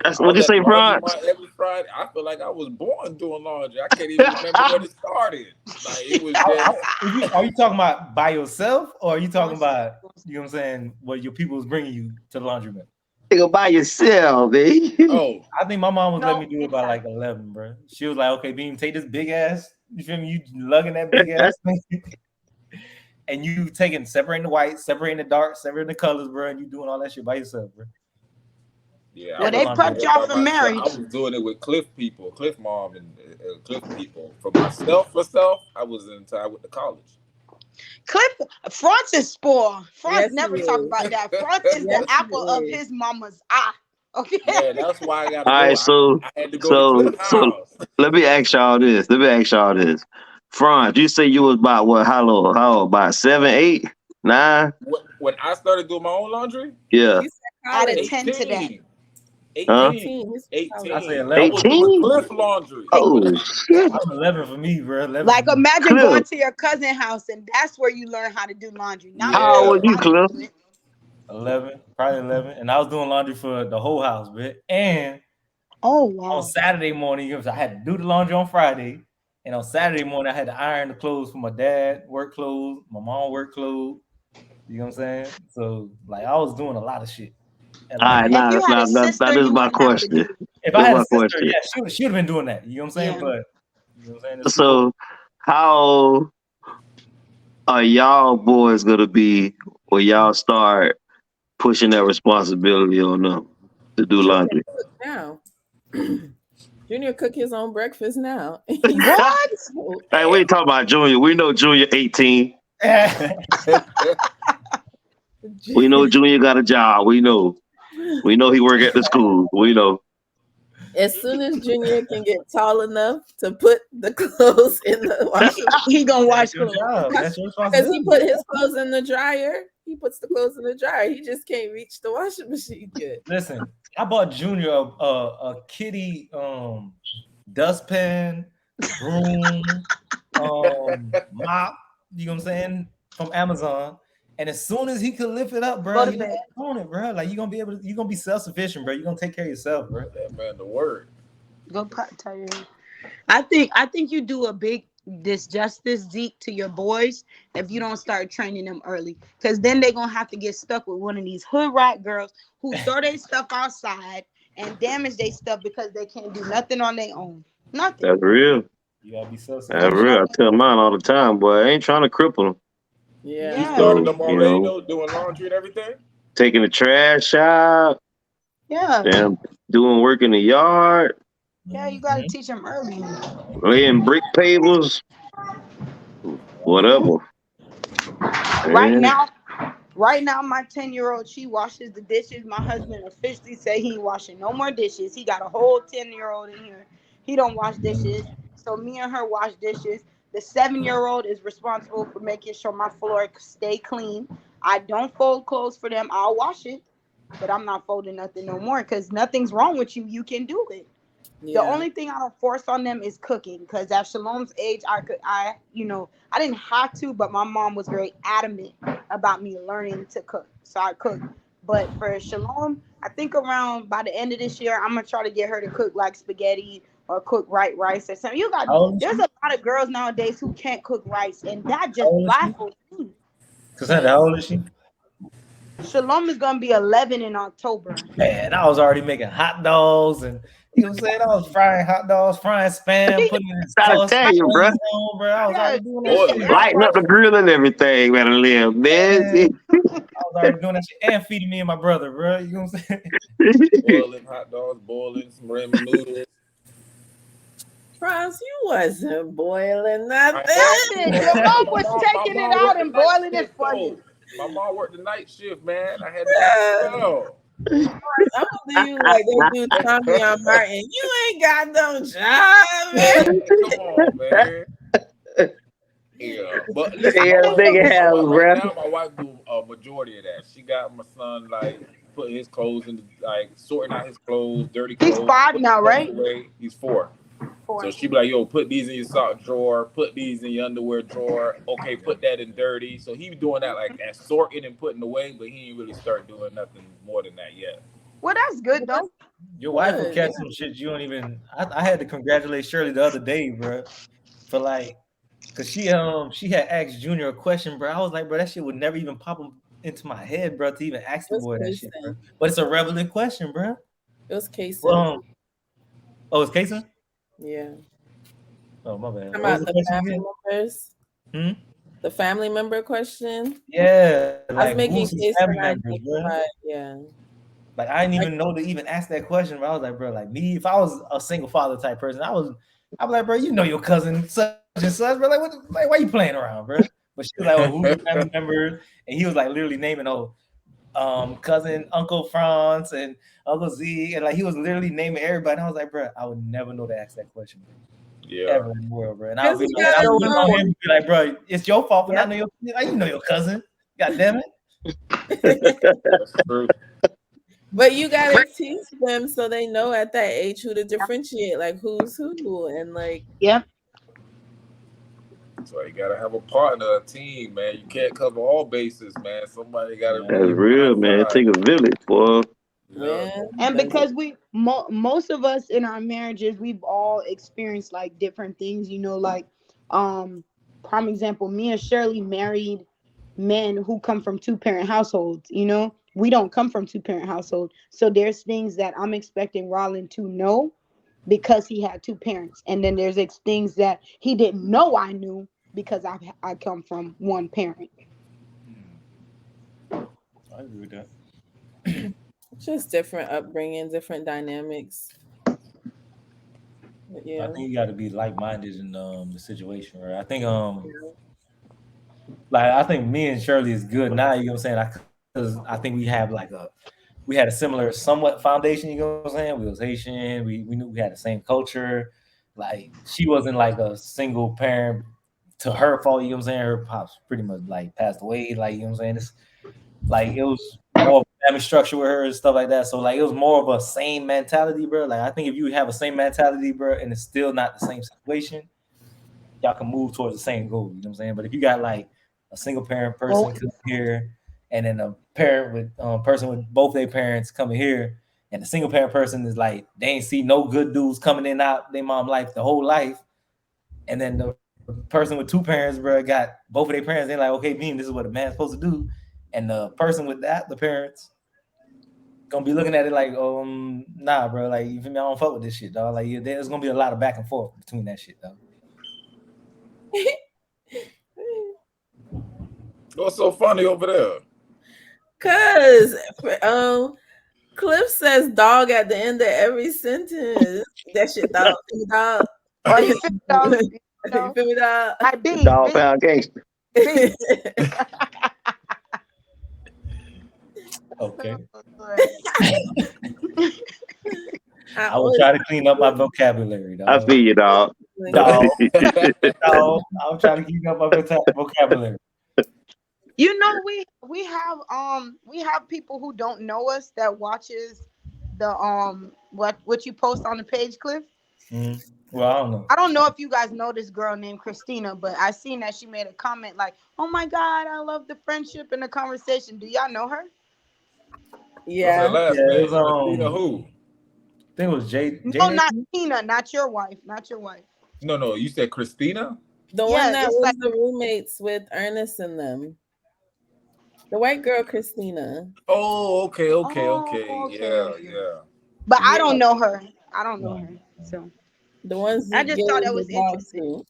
That's what you say, Franz? Every Friday, I feel like I was born doing laundry. I can't even remember when it started. Like it was just... Are you talking about by yourself, or are you talking about, you know what I'm saying, what your people was bringing you to the laundromat? Go by yourself, man. Oh, I think my mom was letting me do it by like 11, bro. She was like, "Okay, Beam, take this big ass. You feel me? You lugging that big ass thing, and you separating the white, separating the dark, separating the colors, bro, and you doing all that shit by yourself, bro." Yeah, well, they prepped y'all for marriage. I was doing it with Cliff people, Cliff mom, and Cliff people. For myself, I was in tie with the college. Cliff, Franz is spoiled. Franz never talk about that. Franz is the apple of his mama's eye. Okay. Yeah, that's why I got. All right, so I had to go to Cliff house. Let me ask y'all this. Franz, you say you was about what? How old? About 7, 8, 9? When I started doing my own laundry? Yeah. Out of 10 to that. 18. I say 11. 18? Cliff laundry. Oh shit! I'm 11 for me, bro. 11 like imagine going to your cousin's house and that's where you learn how to do laundry. How old were you, Cliff? 11, probably 11, and I was doing laundry for the whole house, bro. And on Saturday morning, I had to do the laundry on Friday, and on Saturday morning I had to iron the clothes for my dad, work clothes, my mom, work clothes. You know what I'm saying? So like I was doing a lot of shit. All right, now that is my question. If I had a sister, yeah, she would have been doing that. You know what I'm saying? Yeah. But you know what I'm saying? So how are y'all boys gonna be when y'all start pushing that responsibility on them to do laundry? Now, Junior cook his own breakfast now. What? Hey, we ain't talking about Junior. We know Junior 18. We know Junior got a job. We know he work at the school. We know. As soon as Junior can get tall enough to put the clothes in the washer, he gonna wash clothes. Because he put his clothes in the dryer. He puts the clothes in the dryer. He just can't reach the washing machine yet. Listen, I bought Junior a kitty dustpan, broom, mop. You know what I'm saying? From Amazon. And as soon as he could lift it up, bro, he's on it, bro. Like you're gonna be self-sufficient, bro. You're gonna take care of yourself, bro. That man, the word. Go tell you. I think you do a big disjustice, Zeke, to your boys if you don't start training them early. Because then they're gonna have to get stuck with one of these hood rat girls who throw their stuff outside and damage their stuff because they can't do nothing on their own. Nothing. That's real. You gotta be self-sufficient. That's real. I tell mine all the time, boy. I ain't trying to cripple them. Yeah. You started them already, though, doing laundry and everything? Taking the trash out. Yeah. Damn, doing work in the yard. Yeah, you gotta teach them early. Laying brick pavers. whatever. Right now, my 10-year-old, she washes the dishes. My husband officially said he ain't washing no more dishes. He got a whole 10-year-old in here. He don't wash dishes. So me and her wash dishes. The 7-year-old is responsible for making sure my floor stay clean. I don't fold clothes for them. I'll wash it, but I'm not folding nothing no more because nothing's wrong with you. You can do it. Yeah. The only thing I don't force on them is cooking, because at Shalom's age, I didn't have to, but my mom was very adamant about me learning to cook, so I cook. But for Shalom, I think around by the end of this year, I'm gonna try to get her to cook like spaghetti or cook white rice or something. There's a lot of girls nowadays who can't cook rice, and that just baffles me. Cassandra, how old is she? Shalom is gonna be 11 in October. Man, I was already making hot dogs, and you know what I'm saying? I was frying hot dogs, frying spam, putting it in Gotta sauce. tell you, bro. Bro. I was already doing that shit. Lighting up the grill and everything, man. I was already doing that shit and feeding me and my brother, bro. You know what I'm saying? Boiling hot dogs, boiling some ramen noodles. Franz, you wasn't boiling nothing. Your mom was taking it out and boiling it for you. My mom worked the night shift, man. I had to go. I'm gonna leave you like they do Tommy on Martin. You ain't got no job, man. Come on, man. Yeah, but listen, right now my wife do a majority of that. She got my son like putting his clothes in, like sorting out his clothes, dirty clothes. He's 5 now, right? He's 4. So she be like, yo, put these in your sock drawer, put these in your underwear drawer. Okay, put that in dirty. So he be doing that like that, sorting and putting away, but he ain't really start doing nothing more than that yet. Well, that's good though. Your wife will catch some shit you don't even. I had to congratulate Shirley the other day, bro, for like, cause she had asked Junior a question, bro. I was like, bro, that shit would never even pop into my head, bro, to even ask the boy that shit, bro. But it's a relevant question, bro. It was Casey. Oh, it's Casey? Yeah. Oh, my bad. About the family members. The family member question. Yeah. I was making case for members, yeah. Like I didn't even know to even ask that question, but I was like, bro, like me, if I was a single father type person, I'd be like, bro, you know your cousin such and such, bro. Like, why you playing around, bro? But she was like, who's your family member? And he was like literally naming cousin Uncle Franz and Uncle Z, and like he was literally naming everybody. And I was like, bro, I would never know to ask that question, bro. Yeah, ever in the world, bro. And I was like, bro, it's your fault, but I know you know your cousin. God damn it. That's true. But you gotta teach them so they know at that age who to differentiate, like who's who, and like So you gotta have a partner, a team, man. You can't cover all bases, man. Somebody gotta. That's real, man. It take a village, boy. Yeah. And because most of us in our marriages, we've all experienced like different things, you know, like prime example, me and Shirley married men who come from 2-parent households, you know. We don't come from 2-parent household. So there's things that I'm expecting Roland to know because he had 2 parents. And then there's things that he didn't know I knew because I come from 1 parent. I agree with that. Just different upbringing, different dynamics. But yeah. I think you got to be like-minded in the situation, right? I think I think me and Shirley is good now, you know what I'm saying? Because I think we had a similar somewhat foundation, you know what I'm saying? We was Haitian, we knew we had the same culture. Like she wasn't like a single parent to her fault, you know what I'm saying? Her pops pretty much like passed away, like, you know what I'm saying? It's like it was more family structure with her and stuff like that. So like it was more of a same mentality, bro. Like I think if you have a same mentality, bro, and it's still not the same situation, y'all can move towards the same goal, you know what I'm saying? But if you got like a single parent person coming here and then a parent with person with both their parents coming here, and the single parent person is like they ain't see no good dudes coming in out their mom life the whole life, and then the person with 2 parents, bro, got both of their parents. They're like, okay, Beam, this is what a man's supposed to do, and the person with the parents gonna be looking at it like, nah, bro, like you feel me? I don't fuck with this shit, dog. Like there's gonna be a lot of back and forth between that shit, dog. What's so funny over there? Cause Cliff says dog at the end of every sentence. That shit dog. Or you dog. You feel me, dog? I be. Dog pound gangster. Okay. I I will try to clean up my vocabulary, dog. I feel you, dog. Dog. Dog. I'll try to clean up my vocabulary. You know, we have people who don't know us that watches the what you post on the page, Cliff. Mm. Well, I don't know. I don't know if you guys know this girl named Christina, but I seen that she made a comment like, "Oh my God, I love the friendship and the conversation." Do y'all know her? Yeah. What's her last Yeah, it name? was, Christina who? I think it was Jay. No, not Tina, not your wife, not your wife. No, you said Christina? The Yeah, one that it's was like- the roommates with Ernest and them. The white girl, Christina. Oh, okay. okay. Yeah. But I Yeah. don't know her. I don't know her. So The ones I that just gave thought that was the dog interesting.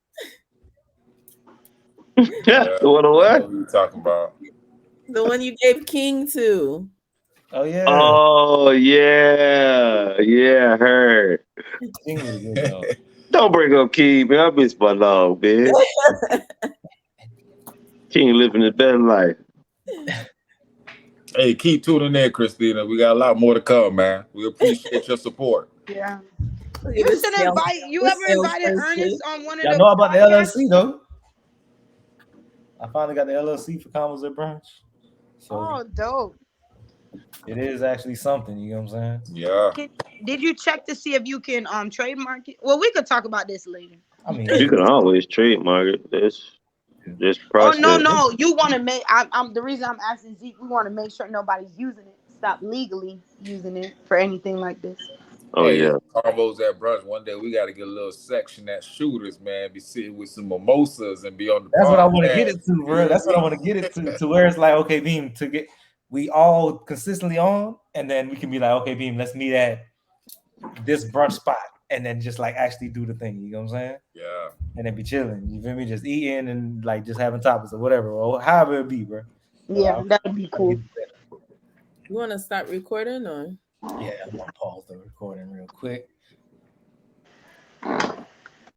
to. Yeah. What? I know What? what you talking about. The one you gave King to. Oh yeah. Oh yeah, yeah. Heard. King was a good dog. Don't bring up King, man. I miss my dog, man. King living his best life. Hey, keep tuning in, Christina. We got a lot more to come, man. We appreciate your support. Yeah. Look at You this should sales- invite. You this ever sales invited person. Ernest on one of Y'all the know about the podcasts? LLC though. I finally got the LLC for Convos at Brunch. So Oh, dope. it is actually something, you know what I'm saying? Yeah. Did you check to see if you can trademark it? Well, we could talk about this later. I mean, You can always trademark it. This Oh process. no! You want to make? I'm the reason I'm asking Zeke. We want to make sure nobody's using it. Stop legally using it for anything like this. Oh Hey, yeah. Convos at Brunch. One day we got to get a little section at Shooters, man. Be sitting with some mimosas and be on the that's what I want to podcast. get it to, bro. That's what I want to get it to where it's like, okay, Beam, we all consistently on, and then we can be like, okay, Beam, let's meet at this brunch spot, and then just like actually do the thing. You know what I'm saying? Yeah. And then be chilling. You feel me? Just eating and like just having topics or whatever, or however it be, bro. Yeah, that would be cool. You want to start recording or? Yeah, I'm gonna pause the recording real quick.